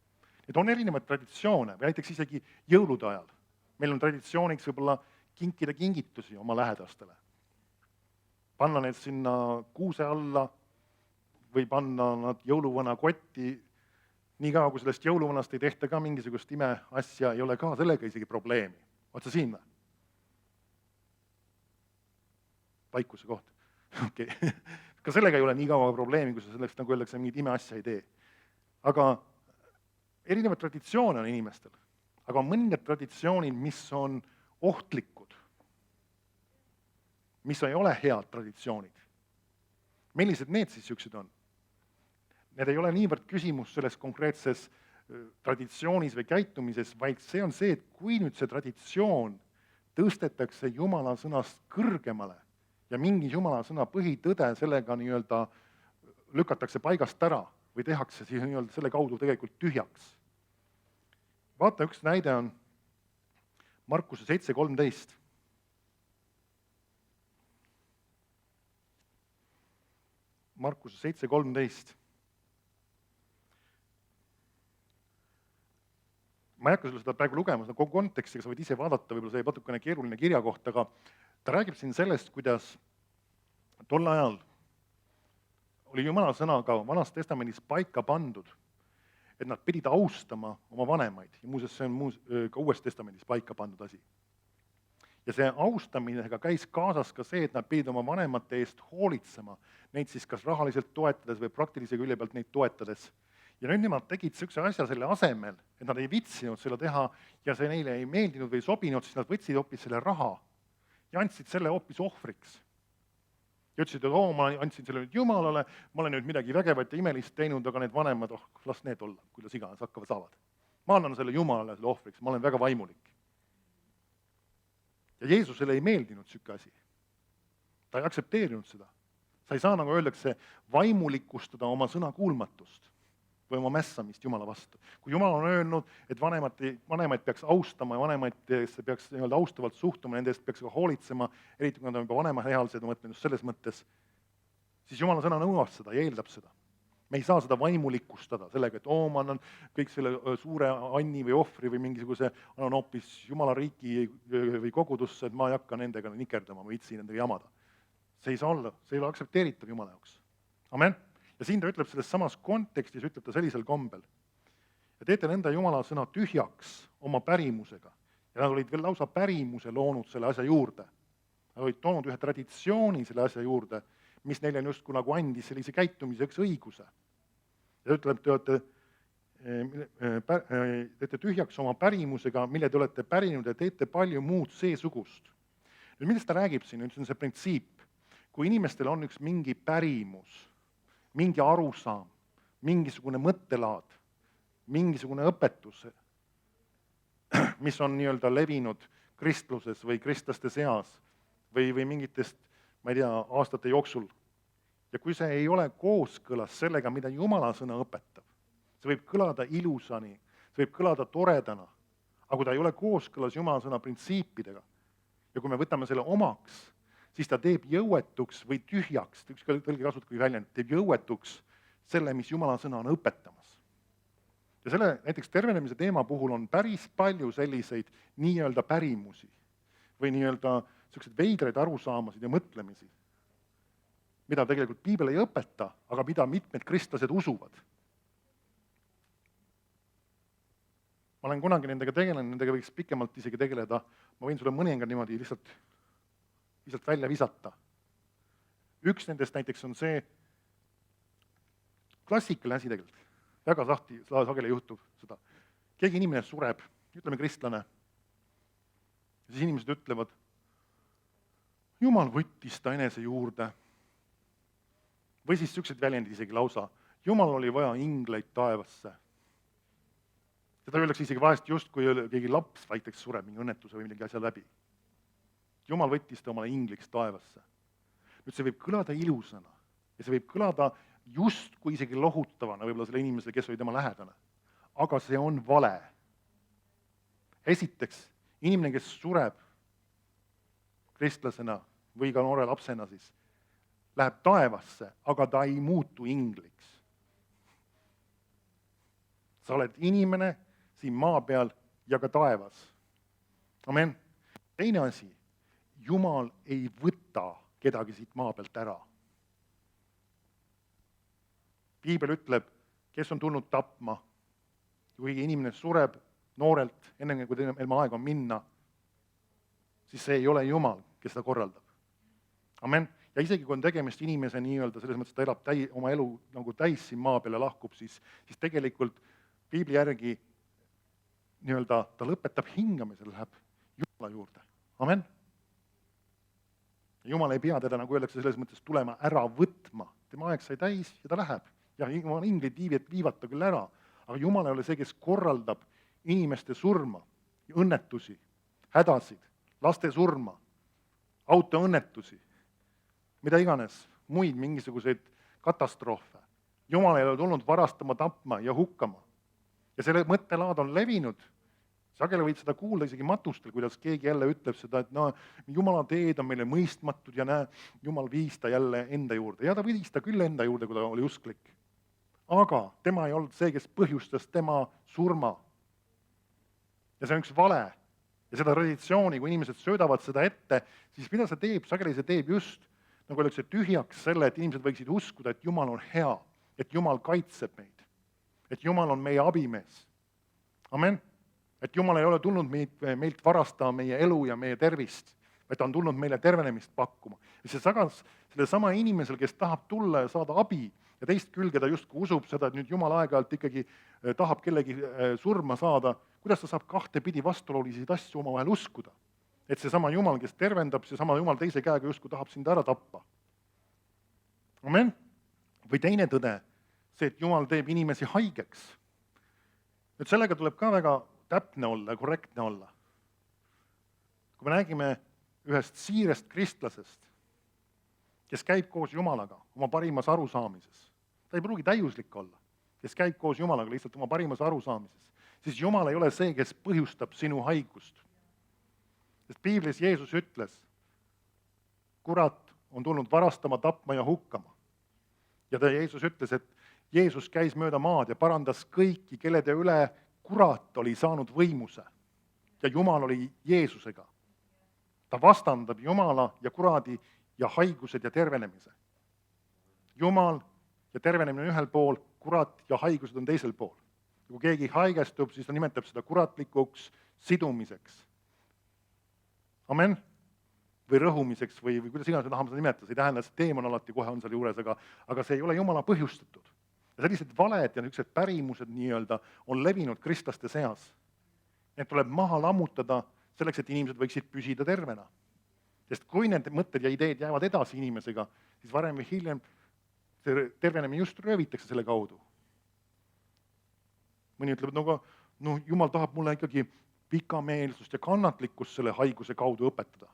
Speaker 1: Need on erinevad traditsioone või näiteks isegi jõulude ajal. Meil on traditsiooniks võib-olla kinkida kingitusi oma lähedastele. Panna need sinna kuuse alla või panna nad jõuluvana kotti Niikaua, kui sellest jõuluvanast ei tehta ka mingisugust imeasja, ei ole ka sellega isegi probleemi. Oled sa siin või? Vaikuse koht. Okei. Ka sellega ei ole nii kaua probleemi, kui sa selleks, nagu öeldakse, mingit imeasja ei tee. Aga erinevad traditsioone on inimestel. Aga on mõningad traditsioonid, mis on ohtlikud, mis ei ole head traditsioonid. Millised need siis siuksed on? Need ei ole niivõrd küsimus selles konkreetses traditsioonis või käitumises, vaid see on see, et kui nüüd see traditsioon tõstetakse Jumala sõnast kõrgemale ja mingi Jumala sõna põhitõde sellega nii-öelda lükatakse paigast ära või tehakse siis nii-öelda selle kaudu tegelikult tühjaks. Vaata, üks näide on Markuse 7:13. Markuse 7:13. Ma ei hakka sulle seda praegu lugema, seda kogu kontekstiga sa võid ise vaadata, võib-olla see natukene keeruline kirja kohta, aga ta räägib siin sellest, kuidas tol ajal oli Jumala sõnaga Vanas Testamendis paika pandud, et nad pidid austama oma vanemaid. Ja muuseas, see on ka Uues Testamendis paika pandud asi. Ja see austamisega käis kaasas ka see, et nad pidid oma vanemate eest hoolitsema, neid siis kas rahaliselt toetades või praktilise külje pealt neid toetades. Ja nüüd nemad tegid sükse asja selle asemel, et nad ei vitsinud seda teha ja see neile ei meeldinud või sobinud, siis nad võtsid hoopis selle raha ja andsid selle hoopis ohvriks. Ja ütlesid, et ma andsin selle nüüd Jumalale, ma olen nüüd midagi vägevat ja imelist teinud, aga need vanemad, las need olla, kuidas iganes hakkavad saavad. Ma annan selle Jumalale selle ohvriks, ma olen väga vaimulik. Ja Jeesusele ei meeldinud siuke asi. Ta ei aktsepteerinud seda. Sa ei saa, nagu öeldakse, vaimulikustada oma sõna kuulmatust või oma mässamist Jumala vastu. Kui Jumal on öelnud, et vanemaid peaks austama ja vanemaid peaks nii-öelda austavalt suhtuma, nende eest peaks ka hoolitsema, eriti kui nad on juba vanemaealised, ma mõtlen just selles mõttes, siis Jumala sõna nõuab seda ja eeldab seda. Me ei saa seda vaimulikustada sellega, et ma annan kõik selle suure anni või ohvri või mingisuguse, annan hoopis Jumala riiki või kogudusse, et ma ei hakka nendega nikerdama, ma viitsin nendega jamada. See ei saa olla, see ei ole aktsepteeritav Jumala jaoks. Amen. Ja siin ta ütleb selles samas kontekstis, ütleb ta sellisel kombel. Ja teete nende Jumala sõna tühjaks oma pärimusega. Ja nad olid veel lausa pärimuse loonud selle asja juurde. Nad olid toonud ühe traditsiooni selle asja juurde, mis neile justkui nagu andis sellise käitumiseks õiguse. Ja ütleb, teete tühjaks oma pärimusega, mille te olete pärinud ja teete palju muud seesugust. Nüüd millest ta räägib siin, see on see printsiip. Kui inimestel on üks mingi pärimus, mingi arusaam, mingisugune mõttelaad, mingisugune õpetus, mis on nii-öelda levinud kristluses või kristlaste seas või mingitest, ma ei tea, aastate jooksul. Ja kui see ei ole kooskõlas sellega, mida Jumala sõna õpetab, see võib kõlada ilusani, see võib kõlada toredana, aga kui ta ei ole kooskõlas Jumala sõna printsiipidega ja kui me võtame selle omaks, siis ta teeb jõuetuks või tühjaks, ükskõik tõlge kasutage väljend, teeb jõuetuks selle, mis Jumala sõna on õpetamas. Ja selle näiteks tervenemise teema puhul on päris palju selliseid nii-öelda pärimusi või nii-öelda selliseid veidraid arusaamasid ja mõtlemisi, mida tegelikult piibel ei õpeta, aga mida mitmed kristlased usuvad. Ma olen kunagi nendega tegelenud, nendega võiks pikemalt isegi tegeleda, ma võin sulle mõningad niimoodi lihtsalt välja visata. Üks nendest näiteks on see klassikaline asi tegelikult, väga sageli juhtub seda. Keegi inimene sureb, ütleme kristlane, ja siis inimesed ütlevad, Jumal võttis ta enese juurde. Või siis sellised väljendid isegi lausa, Jumal oli vaja ingleid taevasse. Seda öeldakse isegi vahest just, kui keegi laps näiteks sureb mingi õnnetuse või millegi asja läbi. Jumal võttis ta omale ingliks taevasse. Nüüd see võib kõlada ilusana ja see võib kõlada just kui isegi lohutavana võib-olla selle inimesele, kes oli tema lähedane. Aga see on vale. Esiteks, inimene, kes sureb kristlasena või ka noore lapsena siis, läheb taevasse, aga ta ei muutu ingliks. Sa oled inimene siin maa peal ja ka taevas. Amen. Teine asi. Jumal ei võta kedagi siit maa pealt ära. Piibel ütleb, kes on tulnud tapma, kui inimene sureb noorelt, enne kui tema aeg on minna, siis see ei ole Jumal, kes seda korraldab. Amen. Ja isegi kui on tegemist inimese nii-öelda, selles mõttes, ta elab oma elu nagu täis siin maa peal ja lahkub, siis tegelikult piibli järgi nii-öelda ta lõpetab hingamise, läheb Jumala juurde. Amen. Jumal ei pea teda, nagu öeldakse, selles mõttes tulema ära võtma. Tema aeg sai täis ja ta läheb. Ja Jumal inglid viivad ta küll ära, aga Jumal ei ole see, kes korraldab inimeste surma, õnnetusi, hädasid, laste surma, autoõnnetusi, mida iganes, muid mingisuguseid katastroofe. Jumal ei ole tulnud varastama, tapma ja hukkama. Ja selle mõttelaad on levinud. Sageli võid seda kuulda isegi matustel, kuidas keegi jälle ütleb seda, et no, Jumala teed on meile mõistmatud ja näe, Jumal viis ta jälle enda juurde. Ja ta viis ta küll enda juurde, kui ta oli usklik. Aga tema ei olnud see, kes põhjustas tema surma. Ja see on üks vale. Ja seda traditsiooni, kui inimesed söödavad seda ette, siis mida see teeb? Sageli see teeb just, nagu öeldakse, tühjaks selle, et inimesed võiksid uskuda, et Jumal on hea, et Jumal kaitseb meid, et Jumal on meie abimees. Amen. Et Jumal ei ole tulnud meilt varastama meie elu ja meie tervist, vaid ta on tulnud meile tervenemist pakkuma. Ja see sagas selle sama inimesel, kes tahab tulla ja saada abi ja teist külge ta justkui usub seda, et nüüd Jumal aeg-ajalt ikkagi tahab kellegi surma saada, kuidas ta saab kahtepidi vastuoluliseid asju omavahel uskuda? Et see sama Jumal, kes tervendab, see sama Jumal teise käega justkui tahab sind ära tappa. Amen? Või teine tõde, see, et Jumal teeb inimesi haigeks. Nüüd sellega tuleb ka väga täpne olla ja korrektne olla. Kui me räägime ühest siirest kristlasest, kes käib koos Jumalaga oma parimas arusaamises, ta ei pruugi täiuslik olla, kes käib koos Jumalaga lihtsalt oma parimas arusaamises, siis Jumal ei ole see, kes põhjustab sinu haigust. Sest piiblis Jeesus ütles, kurat on tulnud varastama, tapma ja hukkama. Ja Jeesus ütles, et Jeesus käis mööda maad ja parandas kõiki, kellede üle kurat oli saanud võimuse ja Jumal oli Jeesusega. Ta vastandab Jumala ja kuradi ja haigused ja tervenemise. Jumal ja tervenemine on ühel pool, kurat ja haigused on teisel pool. Ja kui keegi haigestub, siis ta nimetab seda kuratlikuks sidumiseks. Amen? Või rõhumiseks või kuidas iganes me tahame seda nimetada. See ei tähenda, et see teemon alati kohe on seal juures, aga see ei ole Jumala põhjustatud. Ja sellised valed ja niisugused pärimused nii-öelda on levinud kristlaste seas. Need tuleb maha lammutada selleks, et inimesed võiksid püsida tervena. Sest kui need mõtted ja ideed jäävad edasi inimesega, siis varem või hiljem see tervenemine just röövitakse selle kaudu. Mõni ütleb, et no Jumal tahab mulle ikkagi pikameelsust ja kannatlikkust selle haiguse kaudu õpetada.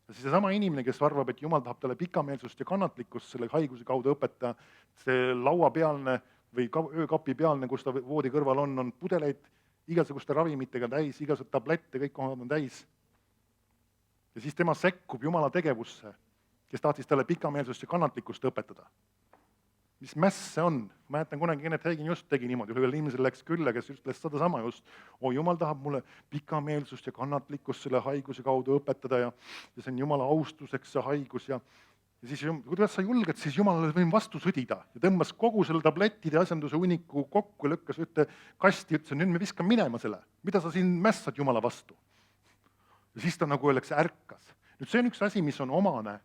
Speaker 1: Ja siis seesama inimene, kes arvab, et Jumal tahab talle pikameelsust ja kannatlikkust selle haiguse kaudu õpetada, see lauapealne või öökapi pealne, kus ta voodi kõrval on pudeleid igasuguste ravimitega täis, igasugused tablette, kõik kohad on täis. Ja siis tema sekkub Jumala tegevusse, kes tahtis talle pikameelsust ja kannatlikkust õpetada. Mis mäss see on? Ma mäletan kunagi Kenneth Hagin just tegi niimoodi, ühel inimesel läks külla, kes ütles seda sama just. Jumal tahab mulle pikameelsust ja kannatlikkust selle haiguse kaudu õpetada ja see on Jumala austuseks see haigus ja siis, kuidas sa julged, siis Jumalale võin vastu sõdida ja tõmbas kogu selle tablettide asenduse uniku kokku, lükkas ühte kasti, ütles, nüüd me viskan minema selle. Mida sa siin mässad Jumala vastu? Ja siis ta nagu öeldakse ärkas. Nüüd see on üks asi, mis on omane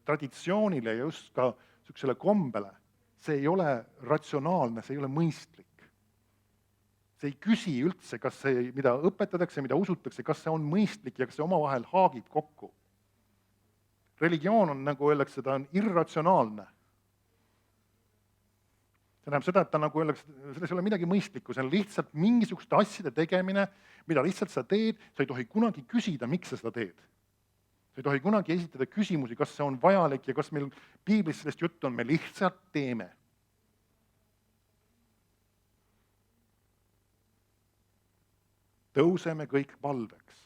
Speaker 1: traditsioonile ja just ka sellisele kombele, see ei ole ratsionaalne, see ei ole mõistlik. See ei küsi üldse, kas see, mida õpetatakse, mida usutakse, kas see on mõistlik ja kas see omavahel haagib kokku. Religioon on, nagu öeldakse, ta on irratsionaalne. See tähendab seda, et ta nagu öeldakse, selles ei ole midagi mõistlikku, see on lihtsalt mingisuguste asjade tegemine, mida lihtsalt sa teed, sa ei tohi kunagi küsida, miks sa seda teed. Sa ei tohi kunagi esitada küsimusi, kas see on vajalik ja kas meil piiblis sellest juttu on, me lihtsalt teeme. Tõuseme kõik palveks.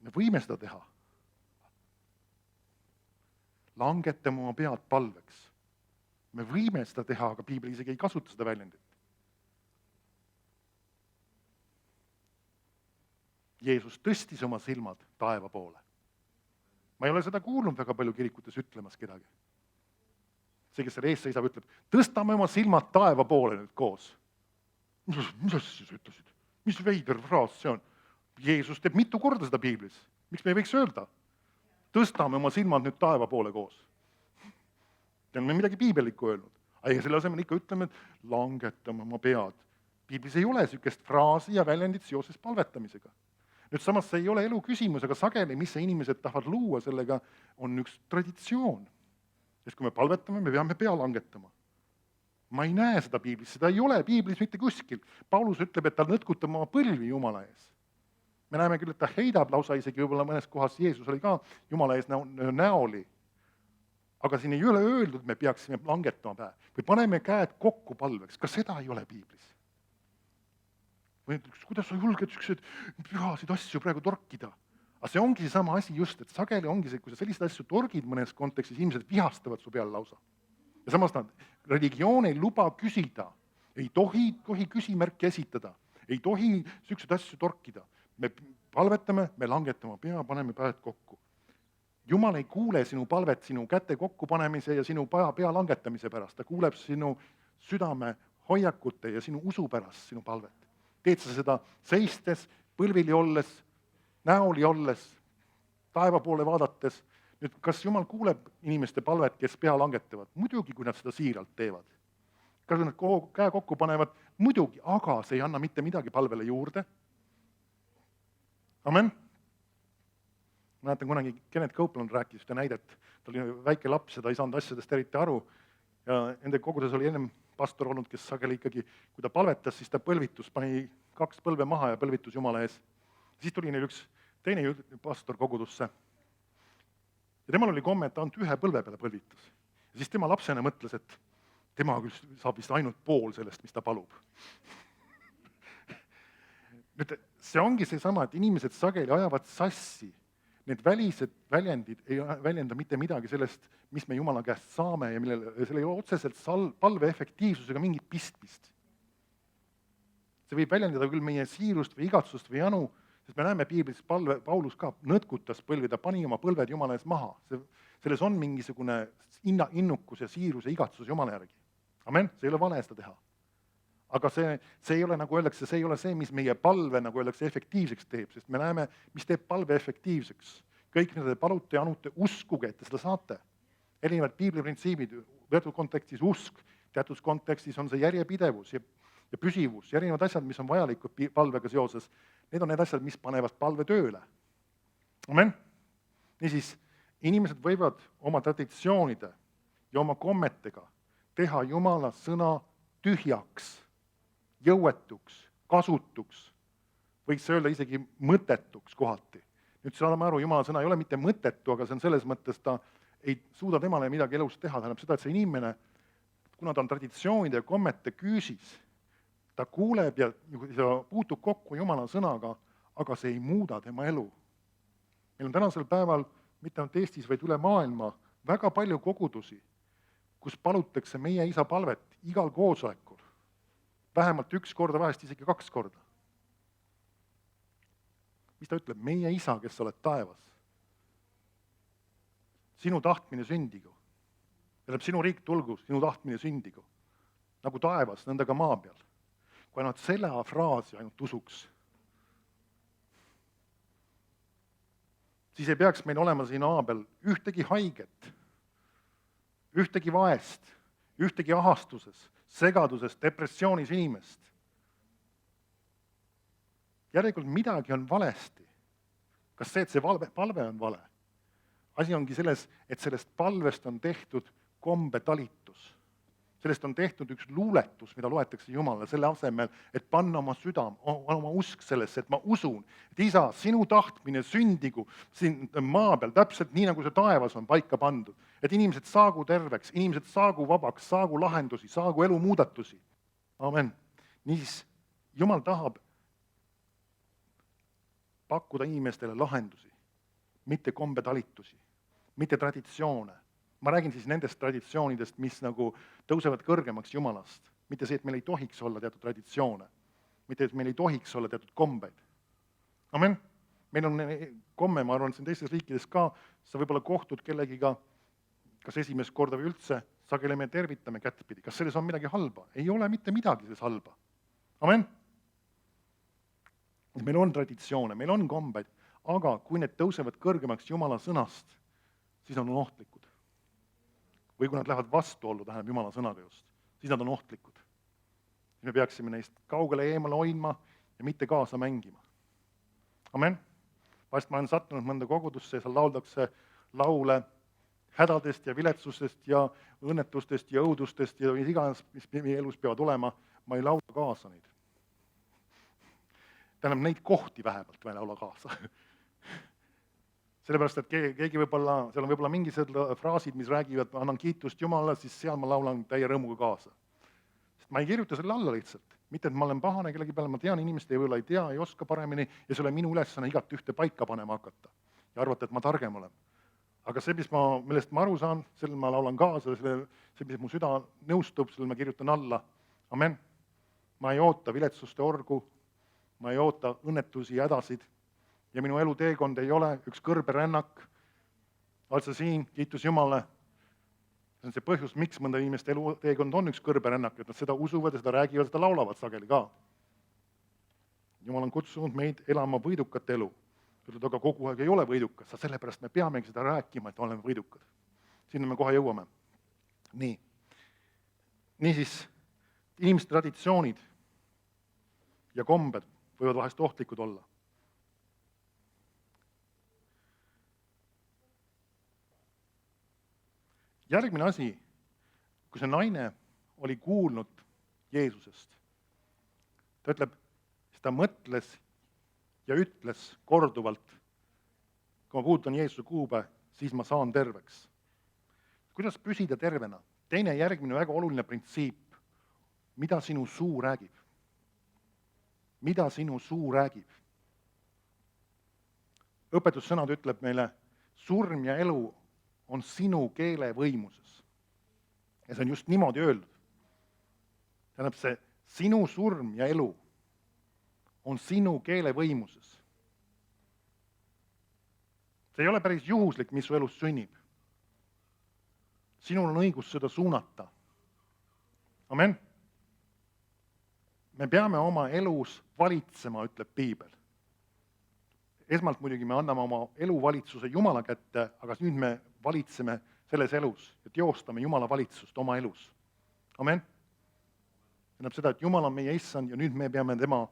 Speaker 1: Me võime seda teha. Langetame oma pead palveks. Me võime seda teha, aga piibel isegi ei kasuta seda väljendit. Jeesus tõstis oma silmad taeva poole. Ma ei ole seda kuulnud väga palju kirikutes ütlemas kedagi. see, kes selle ees seisab, ütleb, tõstame oma silmad taeva poole nüüd koos. Mis sa siis ütlesid? Mis veider fraas see on? Jeesus teeb mitu korda seda piiblis. Miks me ei võiks öelda? Tõstame oma silmad nüüd taeva poole koos. Ja me midagi piibelikku öelnud. Aga selle asemel ikka ütleme, et langetame oma pead. Piiblis ei ole sükest fraasi ja väljendit seoses palvetamisega. Nüüd samas see ei ole elu küsimus, aga sageli, mis see inimesed tahavad luua, sellega on üks traditsioon. Sest kui me palvetame, me peame pea langetama. Ma ei näe seda piiblis, seda ei ole piiblis mitte kuskil. Paulus ütleb, et ta nõtkutab oma põlvi Jumala ees. Me näeme küll, et ta heidab lausa isegi võib-olla mõnes kohas, Jeesus oli ka Jumala ees näoli. Aga siin ei ole öeldud, me peaksime langetama päe. Või paneme käed kokku palveks, ka seda ei ole piiblis. Või kuidas sa julged sellised pühasid asju praegu torkida? Aga see ongi sama asi just, et sageli ongi see, kui sa selliseid asju torgid mõnes kontekstis, inimesed vihastavad su peal lausa. Ja samas religioon ei luba küsida, ei tohi küsimärki esitada, ei tohi selliseid asju torkida. Me palvetame, me langetame pea, paneme päed kokku. Jumal ei kuule sinu palvet sinu käte kokkupanemise ja sinu pea langetamise pärast. Ta kuuleb sinu südame hoiakute ja sinu usu pärast sinu palvet. Teed sa seda seistes, põlvili olles, näoli olles, taeva poole vaadates. Nüüd, kas Jumal kuuleb inimeste palvet, kes pea langetavad? Muidugi, kui nad seda siiralt teevad. Kas nad käe kokku panevad? Muidugi, aga see ei anna mitte midagi palvele juurde. Amen. Mäletan, kunagi Kenneth Copeland rääkis ühte näidet. Ta oli väike laps ja ta ei saanud asjadest eriti aru. Ja nende kogudes oli ennem pastor olnud, kes sageli ikkagi, kui ta palvetas, siis ta põlvitus, pani 2 põlve maha ja põlvitus Jumala ees. Siis tuli neil üks teine pastor kogudusse. Ja temal oli komme, et ta ainult 1 põlve peale põlvitas. Ja siis tema lapsena mõtles, et tema küll saab vist ainult pool sellest, mis ta palub. Nüüd, see ongi seesama, et inimesed sageli ajavad sassi. Need välised väljendid ei väljenda mitte midagi sellest, mis me Jumala käest saame ja sellel ei ole otseselt palve efektiivsusega mingit pistmist. See võib väljendada küll meie siirust või igatsust või janu, sest me näeme piiblis Paulus ka nõtkutas põlvi, ta pani oma põlved Jumala ees maha. Selles on mingisugune innukus ja siirus ja igatsus Jumala järgi. Amen, see ei ole vale seda teha. Aga see ei ole, nagu öeldakse, see ei ole see, mis meie palve, nagu öeldakse, efektiivseks teeb, sest me näeme, mis teeb palve efektiivseks. Kõik, mida te palute ja anute, uskuge, et te seda saate. Erinevad piibliprintsiibid, teatud kontekstis usk, teatud kontekstis on see järjepidevus ja püsivus, ja erinevad asjad, mis on vajalikud palvega seoses, need on need asjad, mis panevad palve tööle. Amen. Niisiis, inimesed võivad oma traditsioonide ja oma kommetega teha Jumala sõna tühjaks, jõuetuks, kasutuks, võiks öelda isegi mõttetuks kohati. Nüüd saame aru, Jumala sõna ei ole mitte mõttetu, aga see on selles mõttes, ta ei suuda temale midagi elus teha, tähendab seda, et see inimene, kuna ta on traditsioonide ja kommete küüsis, ta kuuleb ja puutub kokku Jumala sõnaga, aga see ei muuda tema elu. Meil on tänasel päeval, mitte ainult Eestis, vaid üle maailma, väga palju kogudusi, kus palutakse meie isa palvet igal koosolekul. Vähemalt 1 korda, vahest isegi 2 korda. Mis ta ütleb? Meie isa, kes sa oled taevas. Sinu tahtmine sündigu. Tähendab, sinu riik tulgu, sinu tahtmine sündigu. Nagu taevas, nõnda ka maa peal. Kui ainult selle fraasi ainult usuks, siis ei peaks meil olema siin maa peal ühtegi haiget, ühtegi vaest, ühtegi ahastuses, segaduses, depressioonis inimest. Järelikult midagi on valesti. Kas see, et see palve on vale? Asi ongi selles, et sellest palvest on tehtud kombetalitus. Sellest on tehtud üks luuletus, mida loetakse Jumalale selle asemel, et panna oma südam, oma usk sellesse, et ma usun, et isa, sinu tahtmine sündigu siin maa peal, täpselt nii, nagu see taevas on paika pandud. Et inimesed saagu terveks, inimesed saagu vabaks, saagu lahendusi, saagu elu muudatusi. Amen. Niisiis, Jumal tahab pakkuda inimestele lahendusi, mitte kombetalitusi, mitte traditsioone. Ma räägin siis nendest traditsioonidest, mis nagu tõusevad kõrgemaks Jumalast. Mitte see, et meil ei tohiks olla teatud traditsioone. Mitte, et meil ei tohiks olla teatud kombeid. Amen. Meil on komme, ma arvan, siin teistes riikides ka, sa võib-olla kohtud kellegiga, kas esimest korda või üldse, sageli me tervitame kättpidi. Kas selles on midagi halba? Ei ole mitte midagi selles halba. Amen? Meil on traditsioone, meil on kombeid, aga kui need tõusevad kõrgemaks Jumala sõnast, siis on ohtlikud. Või kui nad lähevad vastuollu, tähendab Jumala sõnaga just, siis nad on ohtlikud. Me peaksime neist kaugele eemale hoidma ja mitte kaasa mängima. Amen? Vahest ma olen sattunud mõnda kogudusse ja seal lauldakse laule hädadest ja viletsustest ja õnnetustest ja õudustest ja mis iganes, mis meie elus peavad olema, ma ei laula kaasa neid. Tähendab, neid kohti vähemalt ma ei laula kaasa. Sellepärast, et keegi võib-olla, seal on võib-olla mingisugused fraasid, mis räägivad, annan kiitust Jumalale, siis seal ma laulan täie rõõmuga kaasa. Sest ma ei kirjuta selle alla lihtsalt. Mitte, et ma olen pahane kellegi peale, ma tean, inimesed võib-olla ei tea, ei oska paremini ja see ole minu ülesanne igat ühte paika panema hakata ja arvata, et ma targem olen. Aga see, millest ma aru saan, sellel ma laulan kaasa, see, mis mu süda nõustub, sellel ma kirjutan alla. Amen. Ma ei oota viletsuste orgu, ma ei oota õnnetusi ja hädasid ja minu eluteekond ei ole üks kõrberännak. Oled sa siin, kiitus Jumalale. See on see põhjus, miks mõnda inimeste eluteekond on üks kõrberännak, et nad seda usuvad ja seda räägivad, seda laulavad sageli ka. Jumal on kutsunud meid elama võidukat elu. Ütled, aga kogu aeg ei ole võidukas, sellepärast me peamegi seda rääkima, et oleme võidukad. Sinna me kohe jõuame. Nii. Niisiis, inimeste traditsioonid ja kombed võivad vahest ohtlikud olla. Järgmine asi, kui see naine oli kuulnud Jeesusest, ta ütleb, siis ta mõtles ja ütles korduvalt, kui ma puudutan Jeesuse kuube, siis ma saan terveks. Kuidas püsida tervena? Teine järgmine väga oluline printsiip, mida sinu suu räägib. Mida sinu suu räägib? Õpetussõnad ütleb meile, surm ja elu on sinu keele võimuses. Ja see on just niimoodi öeldud. Tähendab, see sinu surm ja elu on sinu keele võimuses. See ei ole päris juhuslik, mis su elus sünnib. Sinul on õigus seda suunata. Amen. Me peame oma elus valitsema, ütleb Piibel. Esmalt muidugi me anname oma eluvalitsuse Jumala kätte, aga nüüd me valitseme selles elus ja teostame Jumala valitsust oma elus. Amen. Tähendab seda, et Jumal on meie issand ja nüüd me peame tema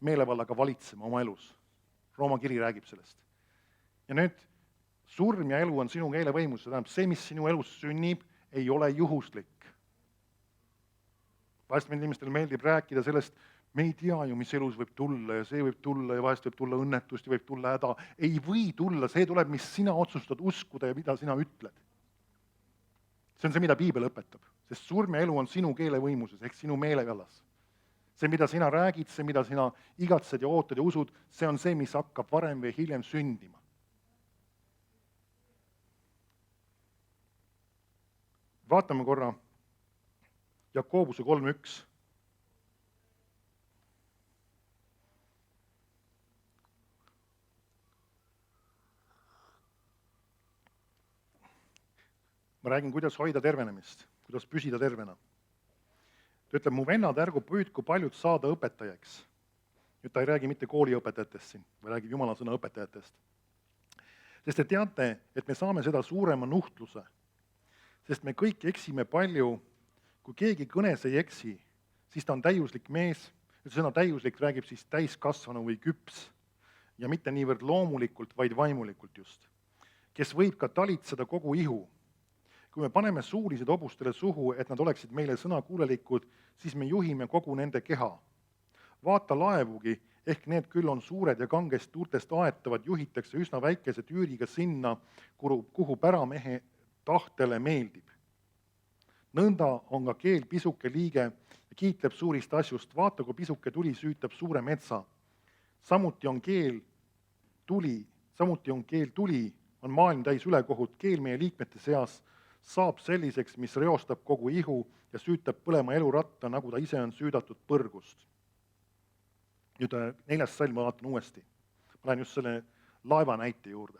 Speaker 1: meelevallaga valitsema oma elus. Rooma kiri räägib sellest. Ja nüüd surm ja elu on sinu keele võimuses. Tähendab, see, mis sinu elus sünnib, ei ole juhuslik. Vahest meil inimestel meeldib rääkida sellest, me ei tea ju, mis elus võib tulla ja see võib tulla ja vahest võib tulla õnnetust ja võib tulla häda. Ei või tulla, see tuleb, mis sina otsustad uskuda ja mida sina ütled. See on see, mida Piibel õpetab, sest surm ja elu on sinu keele võimuses ehk sinu meelevallas. See, mida sina räägid, see, mida sina igatsed ja ootad ja usud, see on see, mis hakkab varem või hiljem sündima. Vaatame korra Jakobuse 3.1. Ma räägin, kuidas hoida tervenemist, kuidas püsida tervena. Ta ütleb, mu vennad, ärgu püüdku paljud saada õpetajaks. Nüüd ta ei räägi mitte kooliõpetajatest siin, või räägib Jumala sõna õpetajatest. Sest te teate, et me saame seda suurema nuhtluse, sest me kõik eksime palju. Kui keegi kõnes ei eksi, siis ta on täiuslik mees, sõna täiuslik räägib siis täiskasvanu või küps ja mitte niivõrd loomulikult, vaid vaimulikult just, kes võib ka talitseda kogu ihu. Kui me paneme suulised hobustele suhu, et nad oleksid meile sõnakuulelikud, siis me juhime kogu nende keha. Vaata laevugi, ehk need küll on suured ja kangest tuultest aetavad, juhitakse üsna väikese tüüriga sinna, kuhu päramehe tahtele meeldib. Nõnda on ka keel pisuke liige ja kiitleb suurist asjust. Vaata, kui pisuke tuli süütab suure metsa. Samuti on keel tuli, on maailm täis ülekohut. Keel meie liikmete seas saab selliseks, mis reostab kogu ihu ja süütab põlema eluratta, nagu ta ise on süüdatud põrgust. Nüüd 4. salm ma vaatan uuesti. Ma lähen just selle laeva näite juurde.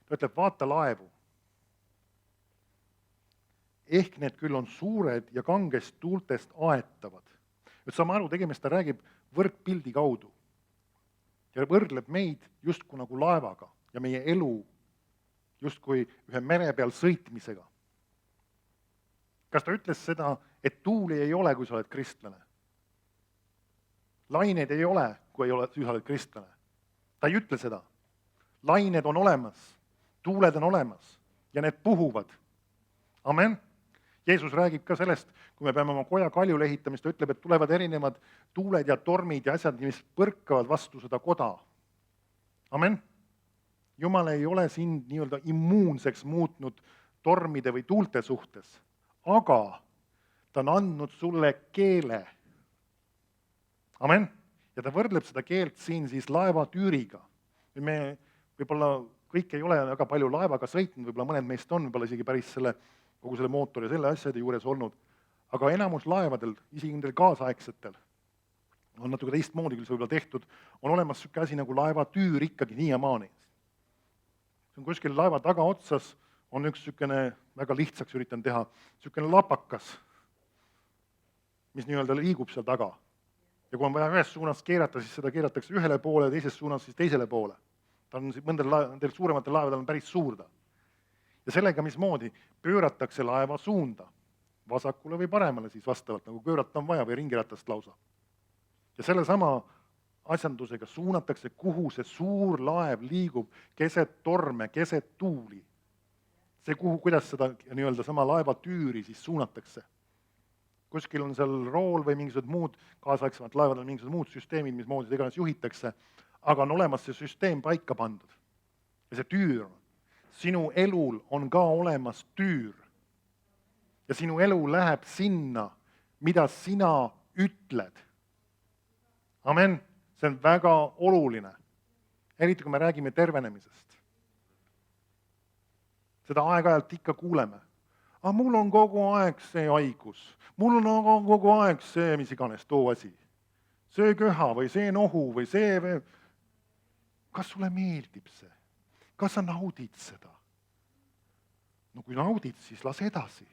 Speaker 1: Ta ütleb, vaata laevu. ehk need küll on suured ja kangest tuultest aetavad. Et saame aru, tegemist ta räägib võrkpildi kaudu ja võrdleb meid justkui nagu laevaga ja meie elu justkui ühe mere peal sõitmisega. Kas ta ütles seda, et tuuli ei ole, kui sa oled kristlane? Lained ei ole, kui sa oled kristlane. Ta ei ütle seda. Lained on olemas, tuuled on olemas ja need puhuvad. Amen. Jeesus räägib ka sellest, kui me peame oma koja kaljule ehitamist, ta ütleb, et tulevad erinevad tuuled ja tormid ja asjad, mis põrkavad vastu seda koda. Amen. Jumal ei ole sind nii-öelda immuunseks muutnud tormide või tuulte suhtes, aga ta on andnud sulle keele. Amen. Ja ta võrdleb seda keelt siin siis laevatüüriga. Me võib-olla kõik ei ole väga palju laevaga sõitnud, võib-olla mõned meist on võib-olla isegi päris kogu selle mootori ja selle asjade juures olnud, aga enamus laevadel, isegi nendel kaasaegsetel, on natuke teistmoodi küll see võib-olla tehtud, on olemas niisugune asi nagu laevatüür ikkagi niiamaani. See on kuskil laeva tagaotsas, on üks niisugune, väga lihtsaks üritan teha, niisugune lapakas, mis nii-öelda liigub seal taga. Ja kui on vaja ühes suunas keerata, siis seda keeratakse ühele poole ja teises suunas siis teisele poole. Ta on nendel suurematel laevadel on päris suur ta. Ja sellega mismoodi pööratakse laeva suunda, vasakule või paremale siis vastavalt, nagu pöörata on vaja või ringiratast lausa. Ja selle sama asjandusega suunatakse, kuhu see suur laev liigub keset torme, keset tuuli. See, kuidas seda nii-öelda sama laevatüüri siis suunatakse. Kuskil on seal rool või mingisugused muud, kaasaegsemad laevadel mingisugused muud süsteemid, mismoodi seda iganes juhitakse, aga on olemas see süsteem paika pandud. Ja see tüür, sinu elul on ka olemas tüür. Ja sinu elu läheb sinna, mida sina ütled. Amen. See on väga oluline. Eriti kui me räägime tervenemisest. Seda aeg-ajalt ikka kuuleme. Aga mul on kogu aeg see haigus. Mul on kogu aeg see, mis iganes too asi. See köha või see nohu või see... Kas sulle meeldib see? Kas sa naudid seda? No kui naudid, siis las edasi.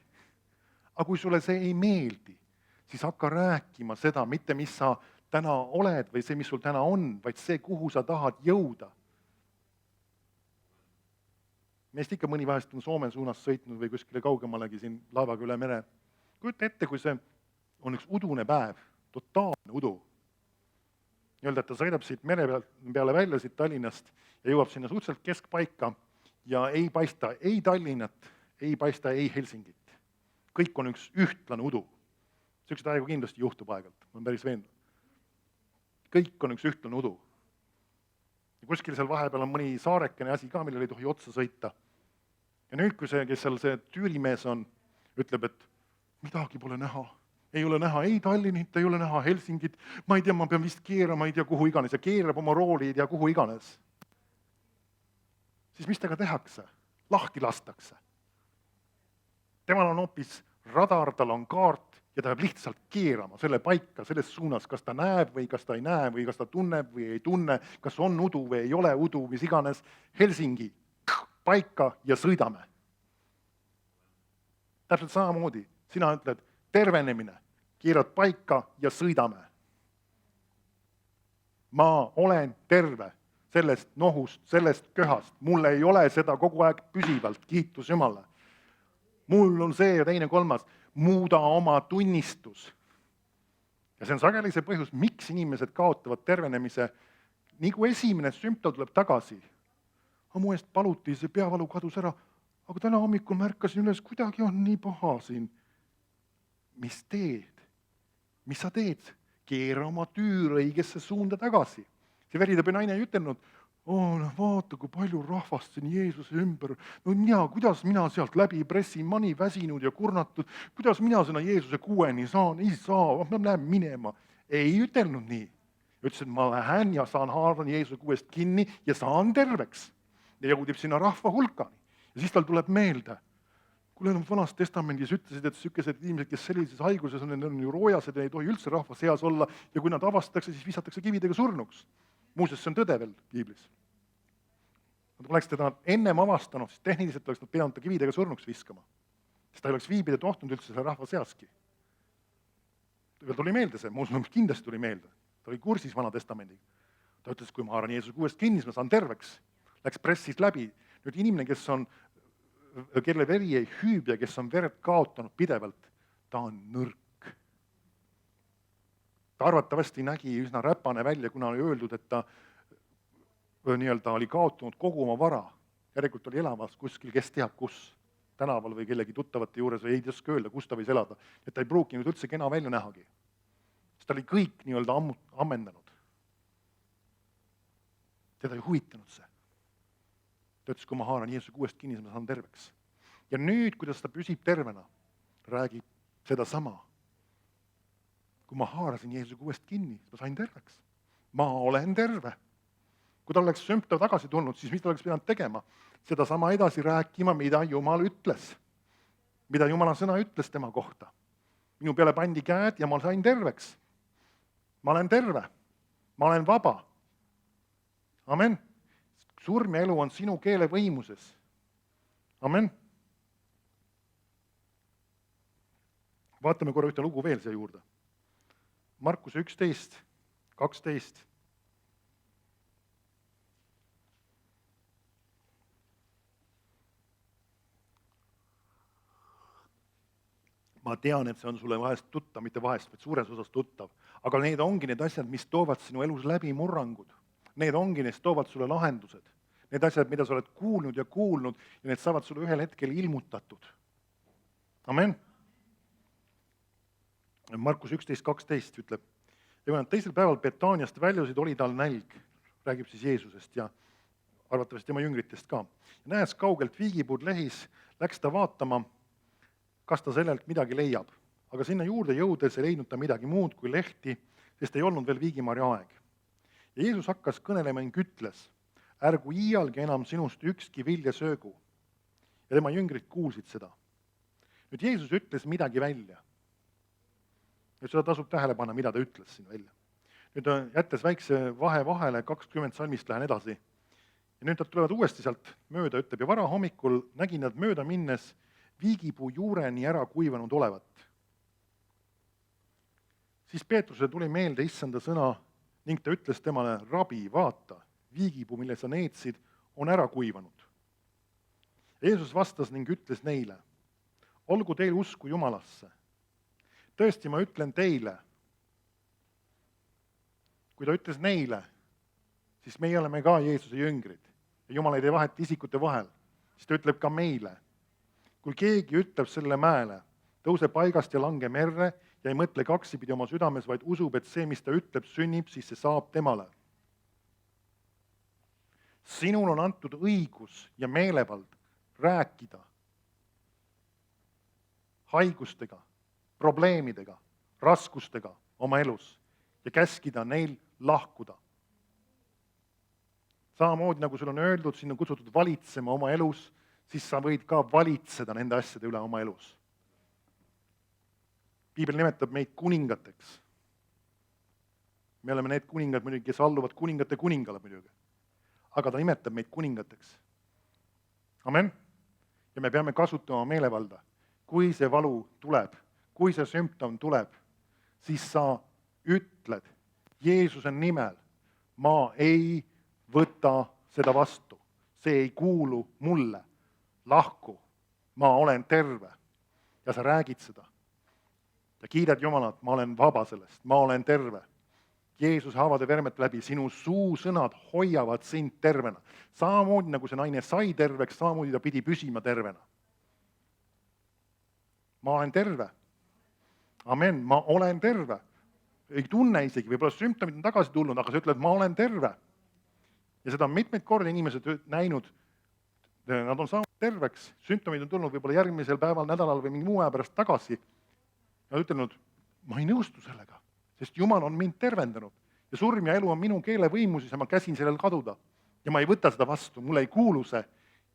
Speaker 1: Aga kui sulle see ei meeldi, siis hakka rääkima seda, mitte mis sa täna oled või see, mis sul täna on, vaid see, kuhu sa tahad jõuda. Meist ikka mõni vahest on Soome suunas sõitnud või kuskile kaugemalegi siin laevaga üle mere. Kujuta ette, kui see on üks udune päev, totaalne udu. Öelda, et ta sõidab siit mere peale välja siit Tallinnast ja jõuab sinna suhteliselt keskpaika ja ei paista ei Tallinnat, ei paista ei Helsingit. Kõik on üks ühtlane udu. Sellised aegu kindlasti juhtub aegalt, ma olen päris veendunud. Kõik on üks ühtlane udu. Ja kuskil seal vahepeal on mõni saarekene asi ka, millele ei tohi otsa sõita. Ja nüüd, kui see, kes seal see tüürimees on, ütleb, et midagi pole näha. Ei ole näha ei Tallinnit, ei ole näha Helsingit, ma ei tea, ma pean vist keerama, ei tea kuhu iganes, ja keerab oma rooli, ei tea kuhu iganes. Siis mis tega tehakse? Lahti lastakse. Temal on hoopis radar, tal on kaart ja ta peab lihtsalt keerama selle paika, selles suunas, kas ta näeb või kas ta ei näe või kas ta tunneb või ei tunne, kas on udu või ei ole udu, mis iganes. Helsingi, paika ja sõidame. Täpselt samamoodi, sina ütled tervenemine, keerad paika ja sõidame. Ma olen terve sellest nohust, sellest köhast. Mul ei ole seda kogu aeg püsivalt, kiitus Jumala. Mul on see ja teine kolmas, muuda oma tunnistus. Ja see on sageli see põhjus, miks inimesed kaotavad tervenemise. Nii kui esimene sümptom tuleb tagasi, mu eest paluti, see peavalu kadus ära, aga täna hommikul märkasin üles, kuidagi on nii paha siin. Mis teed? Mis sa teed? Keera oma tüür õigesse suunda tagasi. See veritööbi naine ei ütelnud, vaata, kui palju rahvast siin Jeesuse ümber. No kuidas mina sealt läbi pressin, mani väsinud ja kurnatud, kuidas mina sinna Jeesuse kuueni saan, ei saa, ma lähen minema. Ei ütelnud nii. Ütles, et ma lähen ja haaran Jeesuse kuuest kinni ja saan terveks. Ja jõudib sinna rahva hulkani. Ja siis tal tuleb meelde. Kuule, vanas testamendis ütlesid, et sellised inimesed, kes sellises haiguses on, need on ju roojased ja ei tohi üldse rahva seas olla ja kui nad avastatakse, siis visatakse kividega surnuks. Muuseas, see on tõde veel piiblis. Nad oleks teda ennem avastanud, siis tehniliselt oleks nad pidanud ta kividega surnuks viskama. sest ta ei oleks viibida tohtunud üldse selle rahva seaski. Tuli meelde see, ma usun, kindlasti tuli meelde. Ta oli kursis Vana Testamendiga. Ta ütles, kui ma haaran Jeesuse uuesti kinni, siis ma saan terveks. Läks pressist läbi. Nüüd inimene, kelle veri ei hüüb ja kes on verd kaotanud pidevalt, ta on nõrk. Ta arvatavasti nägi üsna räpane välja, kuna oli öeldud, et ta oli kaotanud kogu oma vara. Järelikult oli elavas kuskil, kes teab kus, tänaval või kellegi tuttavate juures või ei oska öelda, kus ta võis elada. Et ta ei pruukinud üldse kena välja nähagi. Sest ta oli kõik ammendanud. Teda ei huvitanud see. Ta ütles, kui ma haaran Jeesuse uuesti kinni, siis ma saan terveks. Ja nüüd, kuidas ta püsib tervena, räägib seda sama. Kui ma haarasin Jeesuse uuesti kinni, siis ma sain terveks. Ma olen terve. Kui ta oleks sümptom tagasi tulnud, siis mis ta oleks pidanud tegema? Seda sama edasi rääkima, mida Jumal ütles. Mida Jumala sõna ütles tema kohta. Minu peale pandi käed ja ma sain terveks. Ma olen terve. Ma olen vaba. Amen. Surm ja elu on sinu keele võimuses. Amen. Vaatame korra ühte lugu veel siia juurde. Markuse 11, 12. Ma tean, et see on sulle vahest tuttav, mitte vahest, vaid suures osas tuttav. Aga need ongi need asjad, mis toovad sinu elus läbi murrangud. Need ongi, need toovad sulle lahendused. Need asjad, mida sa oled kuulnud ja need saavad sulle ühel hetkel ilmutatud. Amen. Markus 11, 12 ütleb, ja kui nad teisel päeval Betaaniast väljusid, oli tal nälg. Räägib siis Jeesusest ja arvatavasti tema jüngritest ka. Ja näes kaugelt viigipuud lehis, läks ta vaatama, kas ta sellelt midagi leiab. Aga sinna juurde jõudes ei leidnud ta midagi muud kui lehti, sest ei olnud veel viigimarja aeg. Ja Jeesus hakkas kõnelema ning ütles, ärgu iialgi enam sinust ükski vilja söögu. Ja tema jüngrid kuulsid seda. Nüüd Jeesus ütles midagi välja. Nüüd seda tasub tähele panna, mida ta ütles siin välja. Nüüd jättes väikse vahele 20 salmist lähen edasi. Ja nüüd nad tulevad uuesti sealt mööda, ütleb, ja vara hommikul nägin nad mööda minnes viigipuu juureni ära kuivanud olevat. Siis Peetrusele tuli meelde issanda sõna ning ta ütles temale, rabi, vaata, viigipuu, mille sa neetsid, on ära kuivanud. Jeesus vastas ning ütles neile, olgu teil usku Jumalasse. Tõesti, ma ütlen teile. Kui ta ütles neile, siis meie oleme ka Jeesuse jüngrid. Ja Jumal ei tee vahet isikute vahel. Siis ta ütleb ka meile. Kui keegi ütleb selle mäele, tõuse paigast ja lange merre ja ei mõtle kaksipidi oma südames, vaid usub, et see, mis ta ütleb, sünnib, siis see saab temale. Sinul on antud õigus ja meelevald rääkida haigustega, probleemidega, raskustega oma elus ja käskida neil lahkuda. Samamoodi, nagu sul on öeldud, siin on kutsutud valitsema oma elus, siis sa võid ka valitseda nende asjade üle oma elus. Piibel nimetab meid kuningateks. Me oleme need kuningad muidugi, kes alluvad kuningate kuningale muidugi. Aga ta nimetab meid kuningateks. Amen. Ja me peame kasutama meelevalda. Kui see valu tuleb, kui see sümptom tuleb, siis sa ütled Jeesuse nimel, ma ei võta seda vastu. See ei kuulu mulle. Lahku, ma olen terve. Ja sa räägid seda. Ja kiidad Jumalat, ma olen vaba sellest, ma olen terve. Jeesuse haavade vermet läbi, sinu suusõnad hoiavad sind tervena. Samamoodi nagu see naine sai terveks, samamoodi ta pidi püsima tervena. Ma olen terve. Amen, ma olen terve. Ei tunne isegi, võib-olla sümptomid on tagasi tulnud, aga sa ütled, ma olen terve. Ja seda on mitmeid kordi inimesed näinud. Nad on saanud terveks, sümptomid on tulnud võib-olla järgmisel päeval, nädalal või mingi muu aja pärast tagasi. Ja ütlenud, ma ei nõustu sellega, sest Jumal on mind tervendanud. Ja surm ja elu on minu keele võimuses ja ma käsin sellel kaduda. Ja ma ei võta seda vastu, mulle ei kuulu see.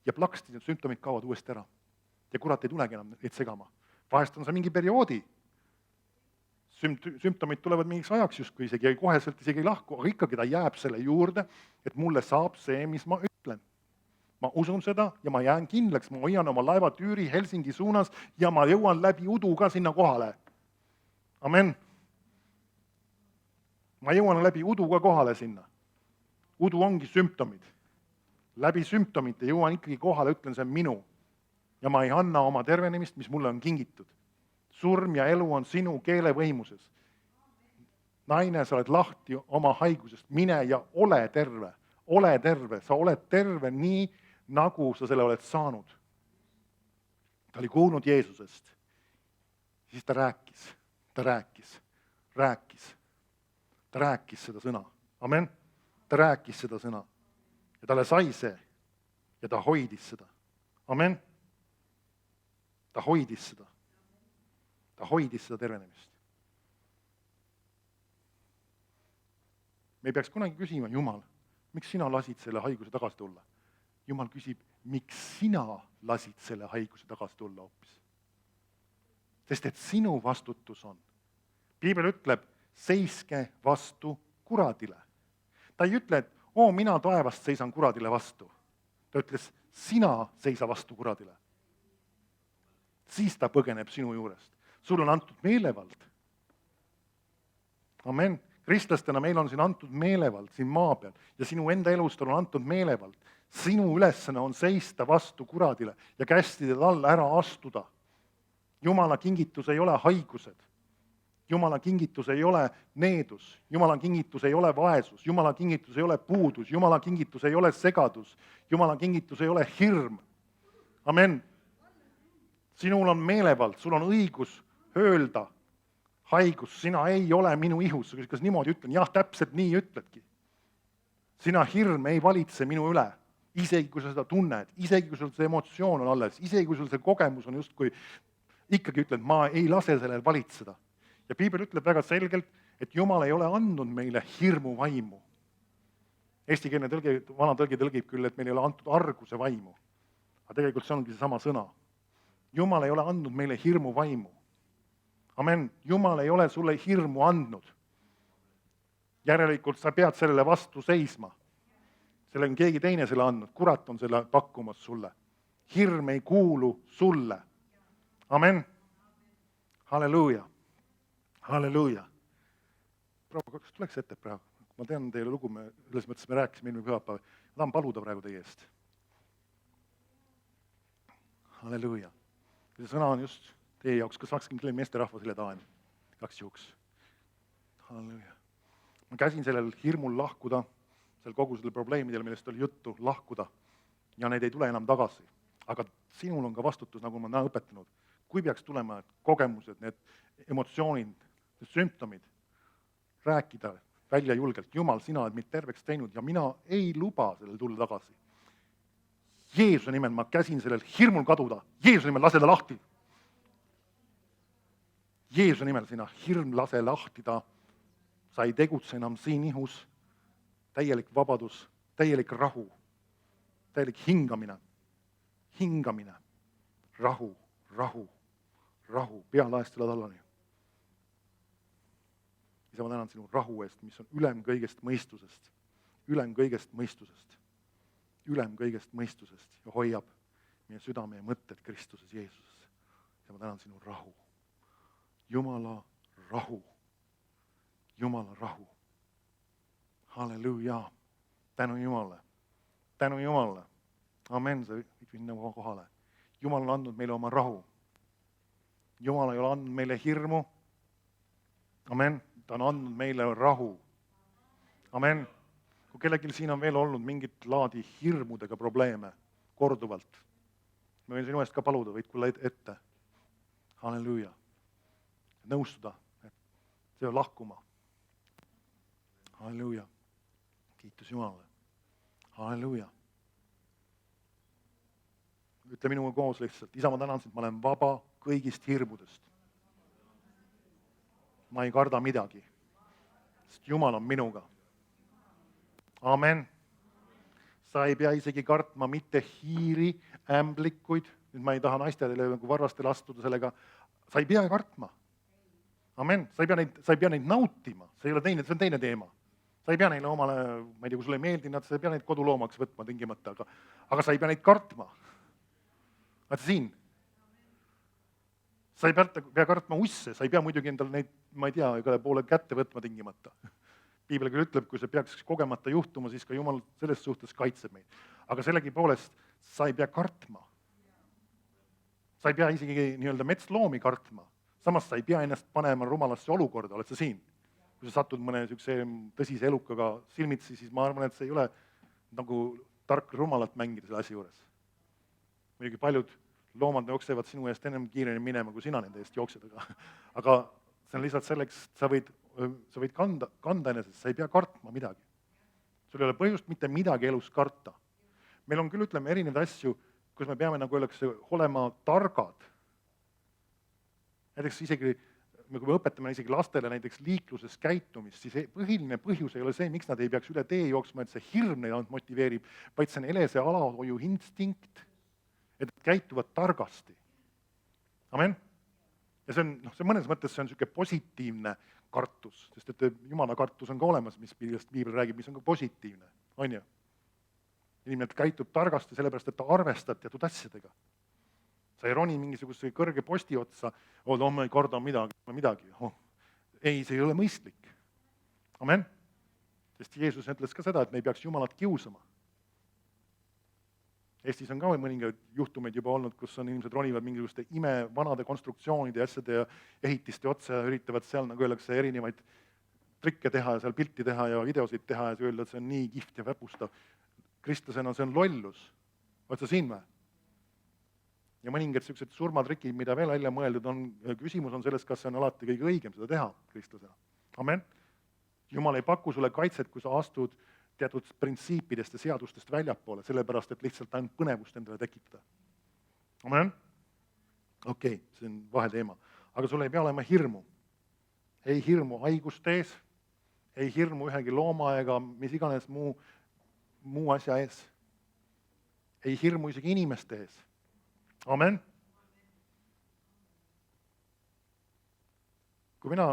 Speaker 1: Ja plaksti need sümptomid kaovad uuesti ära. Ja kurat ei tulegi enam neid segama. Vahest on see mingi perioodi. Sümptomid tulevad mingiks ajaks justkui isegi ja koheselt isegi ei lahku, aga ikkagi ta jääb selle juurde, et mulle saab see, mis ma ütlen. ma usun seda ja ma jään kindlaks, ma hoian oma laevatüüri Helsingi suunas ja ma jõuan läbi udu ka sinna kohale. Amen. Ma jõuan läbi udu ka kohale sinna. Udu ongi sümptomid. Läbi sümptomite jõuan ikkagi kohale, ütlen, see on minu. Ja ma ei anna oma tervenemist, mis mulle on kingitud. Surm ja elu on sinu keele võimuses. Naine, sa oled lahti oma haigusest, mine ja ole terve. Ole terve, sa oled terve nii, nagu sa selle oled saanud. Ta oli kuulnud Jeesusest. Siis ta rääkis. Ta rääkis seda sõna. Amen. Ta rääkis seda sõna. Ja talle sai see. Ja ta hoidis seda. Amen. Ta hoidis seda. Ta hoidis seda tervenemist. Me ei peaks kunagi küsima, Jumal, miks sina lasid selle haiguse tagasi tulla? Jumal küsib, miks sina lasid selle haiguse tagasi tulla hoopis? Sest et sinu vastutus on. Piibel ütleb, seiske vastu kuradile. Ta ei ütle, et mina taevast seisan kuradile vastu. Ta ütles, sina seisa vastu kuradile. Siis ta põgeneb sinu juurest. Sul on antud meelevald. Amen. Kristlastena meil on siin antud meelevald siin maa peal ja sinu enda elust on antud meelevald. Sinu ülesanne on seista vastu kuradile ja kästidel alla ära astuda. Jumala kingitus ei ole haigused. Jumala kingitus ei ole needus. Jumala kingitus ei ole vaesus. Jumala kingitus ei ole puudus. Jumala kingitus ei ole segadus. Jumala kingitus ei ole hirm. Amen. Sinul on meelevald, sul on õigus öelda haigus, sina ei ole minu ihus. Kas niimoodi ütlen? Jah, täpselt nii ütledki. Sina hirm ei valitse minu üle. Isegi kui sa seda tunned, isegi kui sul see emotsioon on alles, isegi kui sul see kogemus on justkui ikkagi ütled, ma ei lase sellel valitseda. Ja Piibel ütleb väga selgelt, et Jumal ei ole andnud meile hirmu vaimu. Eestikeelne tõlge, vana tõlge tõlgib küll, et meil ei ole antud arguse vaimu. Aga tegelikult see ongi see sama sõna. Jumal ei ole andnud meile hirmu vaimu. Amen. Jumal ei ole sulle hirmu andnud. Järelikult sa pead sellele vastu seisma. Selle on keegi teine selle andnud. Kurat on selle pakkumas sulle. Hirm ei kuulu sulle. Amen. Halleluuja. Halleluuja. Proua, kas tuleks ette praegu? Ma tean teile lugu, selles mõttes me rääkisime eelmine pühapäev. Ma tahan paluda praegu teie eest. Halleluuja. See sõna on just teie jaoks, kas saakski kellel meesterahva selle tahan? Kaks juhuks. Halleluuja. Ma käsin sellel hirmul lahkuda, seal kogu selle probleemidel, millest oli juttu, lahkuda. Ja need ei tule enam tagasi. Aga sinul on ka vastutus, nagu ma olen õpetanud. Kui peaks tulema kogemused, need emotsioonid, need sümptomid, rääkida välja julgelt. Jumal, sina oled mind terveks teinud ja mina ei luba sellel tulla tagasi. Jeesuse nimel ma käsin sellel hirmul kaduda. Jeesuse nimel lase ta lahti. Jeesuse nimel sina hirm lase lahti ta. Sa ei tegutse enam siin ihus. Täielik vabadus, täielik rahu, täielik hingamine. Hingamine, rahu, rahu, rahu, pea laestele tallani. Isa, ma tänan sinu rahu eest, mis on ülem kõigest mõistusest. Ülem kõigest mõistusest. Ülem kõigest mõistusest ja hoiab meie südame ja mõtted Kristuses Jeesuses. Ja ma tänan sinu rahu. Jumala rahu. Jumala rahu. Halleluuja. Tänu Jumalale. Tänu Jumalale. Amen, sa võid minna oma kohale. Jumal on andnud meile oma rahu. Jumal ei ole andnud meile hirmu. Amen. Ta on andnud meile rahu. Amen. Kui kellelgi siin on veel olnud mingit laadi hirmudega probleeme korduvalt, ma võin sinu eest ka paluda, võid kuule ette. Halleluuja. Nõustuda, et see on lahkuma. Halleluuja. Kiitus Jumalale. Halleluuja. Ütle minuga koos lihtsalt. Isa, ma tänan, et ma olen vaba kõigist hirmudest. Ma ei karda midagi, sest Jumal on minuga. Amen. Sa ei pea isegi kartma mitte hiiri, ämblikuid. Nüüd ma ei taha naistele nagu varvastele astuda sellega. Sa ei pea kartma. Amen. Sa ei pea neid nautima. See on teine teema. sa ei pea neile omale, ma ei tea, kui sulle ei meeldi nad, sa ei pea neid koduloomaks võtma tingimata, aga sa ei pea neid kartma. Vaata siin. Sa ei pea kartma usse, sa ei pea muidugi endal neid, ma ei tea, igale poole kätte võtma tingimata. Piibel küll ütleb, kui see peaks kogemata juhtuma, siis ka Jumal selles suhtes kaitseb meid. Aga sellegipoolest sa ei pea kartma. Sa ei pea isegi nii-öelda metsloomi kartma. Samas sa ei pea ennast panema rumalasse olukorda, oled sa siin? Kui sa satud mõne tõsise elukaga silmitsi, siis ma arvan, et see ei ole nagu tark rumalat mängida selle asi juures. Muidugi paljud loomad jooksevad sinu eest ennem kiireni minema, kui sina nende eest jooksed, aga see on lihtsalt selleks, sa võid kanda enesest, sa ei pea kartma midagi. Sul ei ole põhjust mitte midagi elus karta. Meil on küll, ütleme, erinevaid asju, kus me peame, nagu öeldakse, olema targad. Näiteks isegi, kui me õpetame isegi lastele näiteks liikluses käitumist, siis põhiline põhjus ei ole see, miks nad ei peaks üle tee jooksma, et see hirm neid motiveerib, vaid see on enese alahoiu instinkt, et nad käituvad targasti. Amen? Ja see on mõnes mõttes see on niisugune positiivne kartus, sest et Jumala kartus on ka olemas, mis Piibel räägib, mis on ka positiivne, on ju? Inimene käitub targasti sellepärast, et ta arvestab teatud asjadega. Sa ei roni mingisuguse kõrge posti otsa, ma ei karda midagi. Ei, see ei ole mõistlik. Amen? Sest Jeesus ütles ka seda, et me ei peaks Jumalat kiusama. Eestis on ka mõningaid juhtumeid juba olnud, kus on inimesed ronivad mingisuguste vanade konstruktsioonide ja asjade ja ehitiste otsa ja üritavad seal, nagu öeldakse, erinevaid trikke teha ja seal pilti teha ja videosid teha ja öelda, et see on nii kihvt ja väpustav. Kristlasena see on lollus. Oled sa siin või? Ja mõningad sellised surmatrikid, mida veel välja mõeldud on, küsimus on selles, kas see on alati kõige õigem seda teha kristlasena. Amen? Jumal ei paku sulle kaitset, kui sa astud teatud printsiipidest ja seadustest väljapoole, sellepärast, et lihtsalt ainult põnevust endale tekitada. Amen? Okei, see on vaheteema. Aga sul ei pea olema hirmu. Ei hirmu haiguste ees, ei hirmu ühegi looma ega mis iganes muu asja ees. Ei hirmu isegi inimeste ees. Amen. Kui mina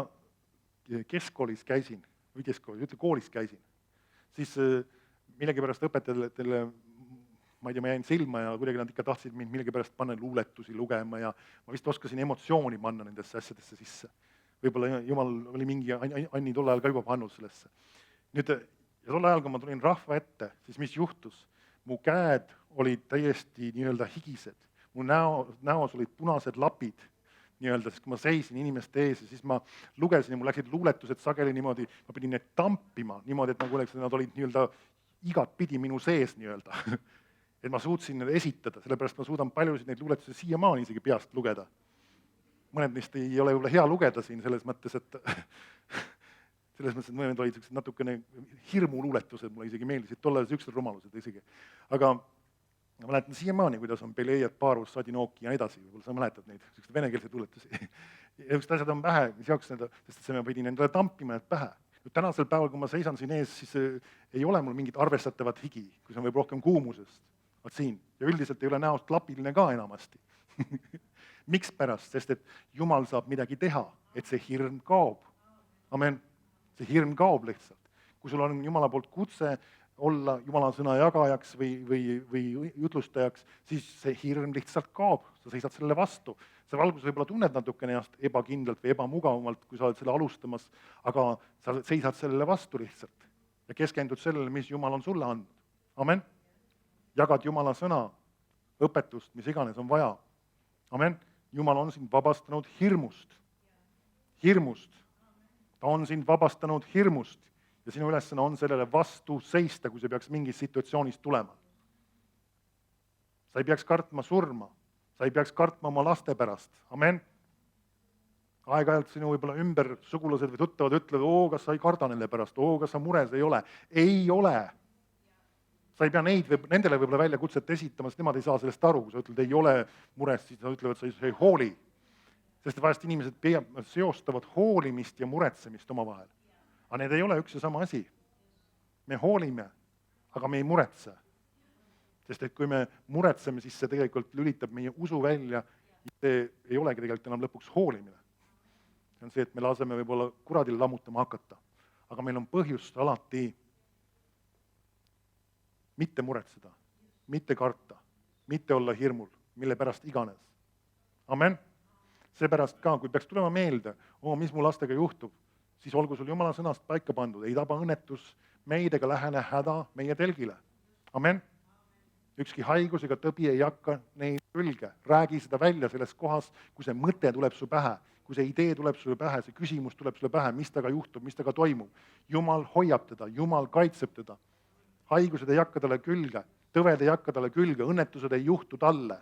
Speaker 1: keskkoolis käisin, koolis käisin, siis millegipärast õpetajatele, ma jäin silma ja kuidagi nad ikka tahtsid mind millegipärast panna luuletusi lugema ja ma vist oskasin emotsiooni panna nendesse asjadesse sisse. Võib-olla Jumal oli mingi Anni tol ajal ka juba pannud sellesse. Nüüd, ja tol ajal, kui ma tulin rahva ette, siis mis juhtus? Mu käed olid täiesti nii-öelda higised. Mu näos olid punased lapid, nii-öelda, sest kui ma seisin inimeste ees ja siis ma lugesin ja mul läksid luuletused sageli niimoodi, ma pidin need tampima niimoodi, et nagu nad olid nii-öelda igat pidi minu sees nii-öelda. Et ma suutsin need esitada, sellepärast ma suudan paljusid neid luuletusi siiamaani isegi peast lugeda. Mõned neist ei ole võib-olla hea lugeda siin selles mõttes, et mõned olid natukene hirmuluuletused, mulle isegi meeldisid, tollal siuksed rumalused isegi. Aga ma mäletan siiamaani, kuidas on Beleiat, Parus, Sadinoki ja edasi, võib-olla sa mäletad neid, sellised venekeelseid luuletusi. Ja just asjad on pähe, mis jaoks nende, sest see ma pidin endale tampima need pähe. Nüüd tänasel päeval, kui ma seisan siin ees, siis ei ole mul mingit arvestatavat higi, kui see on võib rohkem kuumusest. Vaat siin. Ja üldiselt ei ole näost lapiline ka enamasti. Miks pärast? Sest et Jumal saab midagi teha, et see hirm kaob. Amen. See hirm kaob lihtsalt. Kui sul on Jumala poolt kutse olla Jumala sõna jagajaks või jutlustajaks, siis see hirm lihtsalt kaob, sa seisad sellele vastu. See valgus võib-olla tunned natukene ennast ebakindlalt või ebamugavamalt, kui sa oled selle alustamas, aga sa seisad sellele vastu lihtsalt ja keskendud sellele, mis Jumal on sulle andnud. Amen. Jagad Jumala sõna, õpetust, mis iganes on vaja. Amen. Jumal on sind vabastanud hirmust. Hirmust. Ta on sind vabastanud hirmust. Ja sinu ülesanne on sellele vastu seista, kui see peaks mingis situatsioonis tulema. Sa ei peaks kartma surma, sa ei peaks kartma oma laste pärast. Amen. Aeg-ajalt sinu võib-olla ümber sugulased või tuttavad ütlevad, kas sa ei karda nende pärast, kas sa mures ei ole. Ei ole. Sa ei pea nendele võib-olla väljakutset esitama, sest nemad ei saa sellest aru, kui sa ütled, ei ole mures, siis nad ütlevad, sa ei hooli. Sest vahest inimesed seostavad hoolimist ja muretsemist oma vahel. Aga need ei ole üks ja sama asi. Me hoolime, aga me ei muretse. Sest et kui me muretseme, siis see tegelikult lülitab meie usu välja, see ei olegi tegelikult enam lõpuks hoolimine. See on see, et me laseme võib-olla kuradil lammutama hakata. aga meil on põhjust alati mitte muretseda, mitte karta, mitte olla hirmul, mille pärast iganes. Amen. Seepärast ka, kui peaks tulema meelde, mis mu lastega juhtub, siis olgu sul Jumala sõnast paika pandud, ei taba õnnetus meid ega lähene häda meie telgile. Amen. Ükski haigus ega tõbi ei hakka neid külge. Räägi seda välja selles kohas, kui see mõte tuleb su pähe, kui see idee tuleb sulle pähe, see küsimus tuleb sulle pähe, mis temaga juhtub, mis temaga toimub. Jumal hoiab teda, Jumal kaitseb teda. Haigused ei hakka talle külge, tõved ei hakka talle külge, õnnetused ei juhtu talle.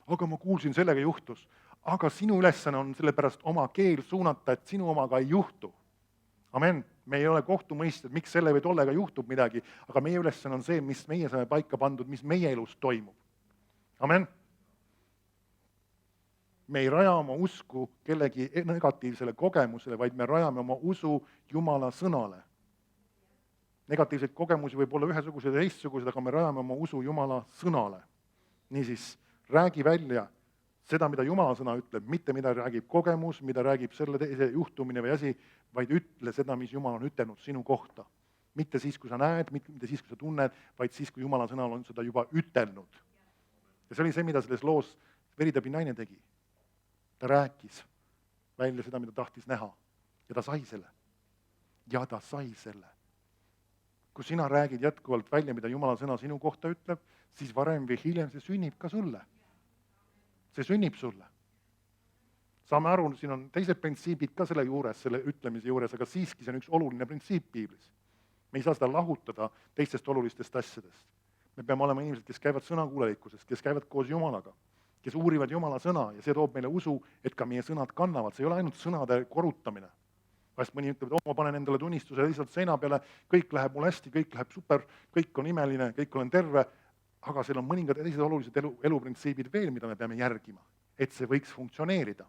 Speaker 1: Aga ma kuulsin, sellega juhtus. Aga sinu ülesanne on sellepärast oma keel suunata, et sinu omaga ei juhtu. Amen. Me ei ole kohtumõistjad, miks selle või tollega juhtub midagi, aga meie ülesanne on see, mis meie saame paika pandud, mis meie elus toimub. Amen. Me ei raja oma usku kellegi negatiivsele kogemusele, vaid me rajame oma usu Jumala sõnale. Negatiivseid kogemusi võib olla ühesugused ja teistsugused, aga me rajame oma usu Jumala sõnale. Niisiis, räägi välja seda, mida Jumala sõna ütleb, mitte mida räägib kogemus, mida räägib selle teise juhtumine või asi, vaid ütle seda, mis Jumal on ütelnud sinu kohta. Mitte siis, kui sa näed, mitte siis, kui sa tunned, vaid siis, kui Jumala sõnal on seda juba ütelnud. Ja see oli see, mida selles loos veritabi naine tegi. Ta rääkis välja seda, mida tahtis näha. Ja ta sai selle. Ja ta sai selle. Kui sina räägid jätkuvalt välja, mida Jumala sõna sinu kohta ütleb, siis varem või hiljem see sünnib ka sulle. See sünnib sulle. Saame aru, siin on teised printsiibid ka selle juures, selle ütlemise juures, aga siiski see on üks oluline printsiip piiblis. Me ei saa seda lahutada teistest olulistest asjadest. Me peame olema inimesed, kes käivad sõnakuulelikkuses, kes käivad koos Jumalaga, kes uurivad Jumala sõna ja see toob meile usu, et ka meie sõnad kannavad. See ei ole ainult sõnade korutamine. Vahest mõni ütleb, et ma panen endale tunnistuse lihtsalt seina peale, kõik läheb mul hästi, kõik läheb super, kõik on imeline, kõik olen terve, aga seal on mõningad teised olulised eluprintsiibid veel, mida me peame järgima, et see võiks funktsioneerida.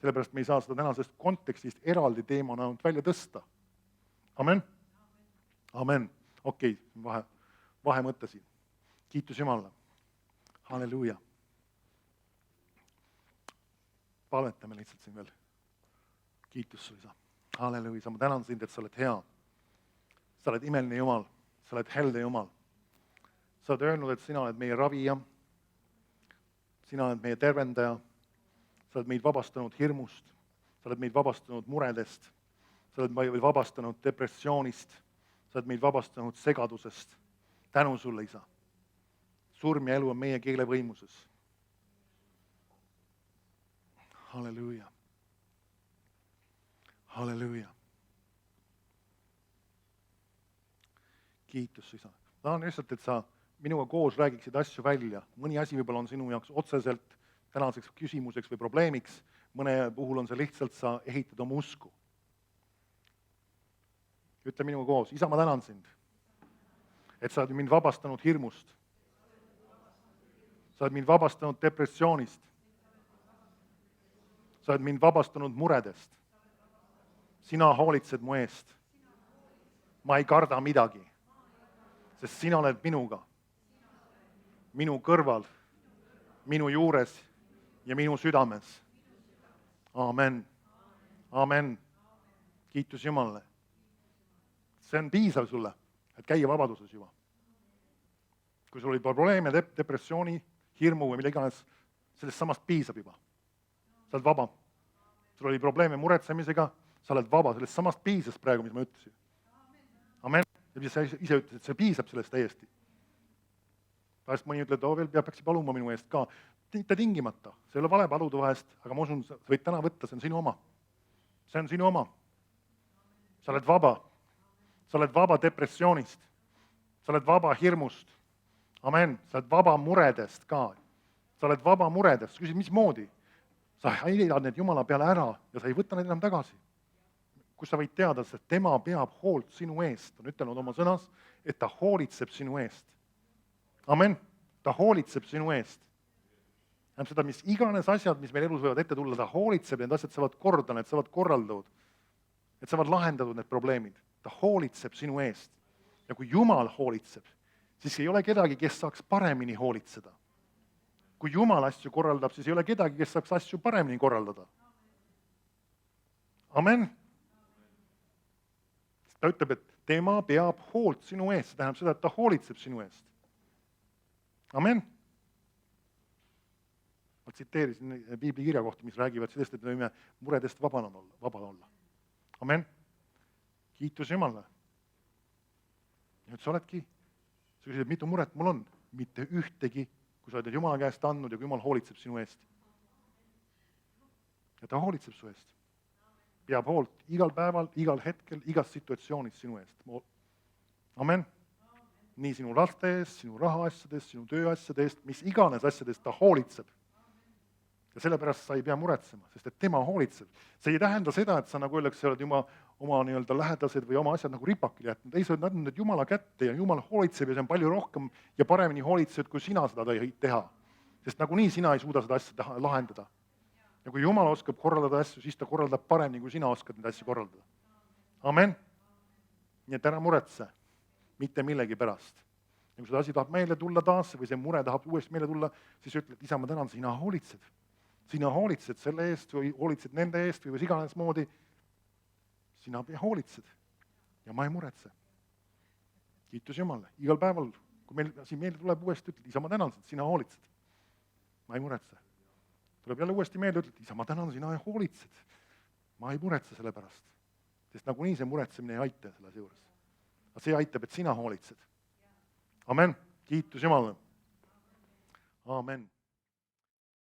Speaker 1: Sellepärast me ei saa seda tänasest kontekstist eraldi teemana välja tõsta. Amen? Amen. Okei, vahemõte siin. Kiitus Jumalale. Halleluuja. Palvetame lihtsalt siin veel. Kiitus sulle, isa. Halleluuja. Ma tänan sind, et sa oled hea. Sa oled imeline Jumal. Sa oled helde Jumal. Sa oled öelnud, et sina oled meie ravija. Sina oled meie tervendaja. Sa oled meid vabastanud hirmust. Sa oled meid vabastanud muredest. Sa oled meid vabastanud depressioonist. Sa oled meid vabastanud segadusest. Tänu sulle, isa. Surm ja elu on meie keele võimuses. Halleluuja. Halleluuja. Kiitus, isa. Tahan lihtsalt, et sa minuga koos räägiksid asju välja. Mõni asi võib-olla on sinu jaoks otseselt tänaseks küsimuseks või probleemiks. Mõne puhul on see lihtsalt, sa ehitad oma usku. Ütle minuga koos, isa, ma tänan sind, et sa oled mind vabastanud hirmust. Sa oled mind vabastanud depressioonist. Sa oled mind vabastanud muredest. Sina hoolitsed mu eest. Ma ei karda midagi, sest sina oled minuga, minu kõrval, minu juures ja minu südames. Amen. Amen. Kiitus Jumalale. See on piisav sulle, et käia vabaduses juba. Kui sul oli probleeme, depressiooni, hirmu või mille iganes, sellest samast piisab juba. Sa oled vaba. Sul oli probleeme muretsemisega, sa oled vaba. Sellest samast piisas praegu, mis ma ütlesin. Amen. Ja sa ise ütlesid, et see piisab sellest täiesti. Vahest mõni ütleb, et veel peaks paluma minu eest ka. Mitte tingimata. See ei ole vale paluda vahest, aga ma usun, sa võid täna võtta, see on sinu oma. See on sinu oma. Sa oled vaba. Sa oled vaba depressioonist. Sa oled vaba hirmust. Amen. Sa oled vaba muredest ka. Sa oled vaba muredest. Küsid, mismoodi? Sa heidad need Jumala peale ära ja sa ei võta neid enam tagasi. Kus sa võid teada, sest tema peab hoolt sinu eest. Ta on ütelnud oma sõnas, et ta hoolitseb sinu eest. Amen. Ta hoolitseb sinu eest. Seda, mis iganes asjad, mis meil elus võivad ette tulla, ta hoolitseb, need asjad saavad korda, need saavad korraldatud. Need saavad lahendatud, need probleemid. Ta hoolitseb sinu eest. Ja kui Jumal hoolitseb, siis ei ole kedagi, kes saaks paremini hoolitseda. Kui Jumal asju korraldab, siis ei ole kedagi, kes saaks asju paremini korraldada. Amen. ta ütleb, et tema peab hoolt sinu eest, see tähendab seda, et ta hoolitseb sinu eest. Amen. Ma tsiteerisin piibli kirja kohta, mis räägivad sellest, et me võime muredest vabad olla. Amen. Kiitus Jumalale. Ja nüüd sa oledki, sa küsid, mitu muret mul on? Mitte ühtegi, kui sa oled Jumala käest andnud ja kui Jumal hoolitseb sinu eest. Ja ta hoolitseb su eest. Peab hoolt igal päeval, igal hetkel, igas situatsioonis sinu eest. Amen. Nii sinu laste eest, sinu rahaasjadest, sinu tööasjadest, mis iganes asjadest ta hoolitseb. Ja sellepärast sa ei pea muretsema, sest et tema hoolitseb. See ei tähenda seda, et sa nagu öeldakse, oled oma nii-öelda lähedased või oma asjad nagu ripakil jätnud. Ei, sa oled andnud Jumala kätte ja Jumal hoolitseb ja see on palju rohkem ja paremini hoolitseb, kui sina seda teha. Sest nagunii sina ei suuda seda asja lahendada. Ja kui Jumal oskab korraldada asju, siis ta korraldab paremini, kui sina oskad neid asju korraldada. Amen. Nii et ära muretse, mitte millegi pärast. Ja kui seda asi tahab meile tulla taas või see mure tahab uuesti meile tulla, siis ütled, isa, ma tänan, sina hoolitsed. Sina hoolitsed selle eest või hoolitsed nende eest või iganes moodi. Sina hoolitsed ja ma ei muretse. Kiitus Jumalale. Igal päeval, kui meil siin meelde tuleb uuesti, ütled, isa, ma tänan, sina hoolitsed. Ma ei muretse. Tuleb jälle uuesti meelde, ütled, isa, ma tänan, sina hoolitsed. Ma ei muretse selle pärast. Sest nagunii see muretsemine ei aita selles juures. Aga see aitab, et sina hoolitsed. Amen. Kiitus Jumalale. Amen.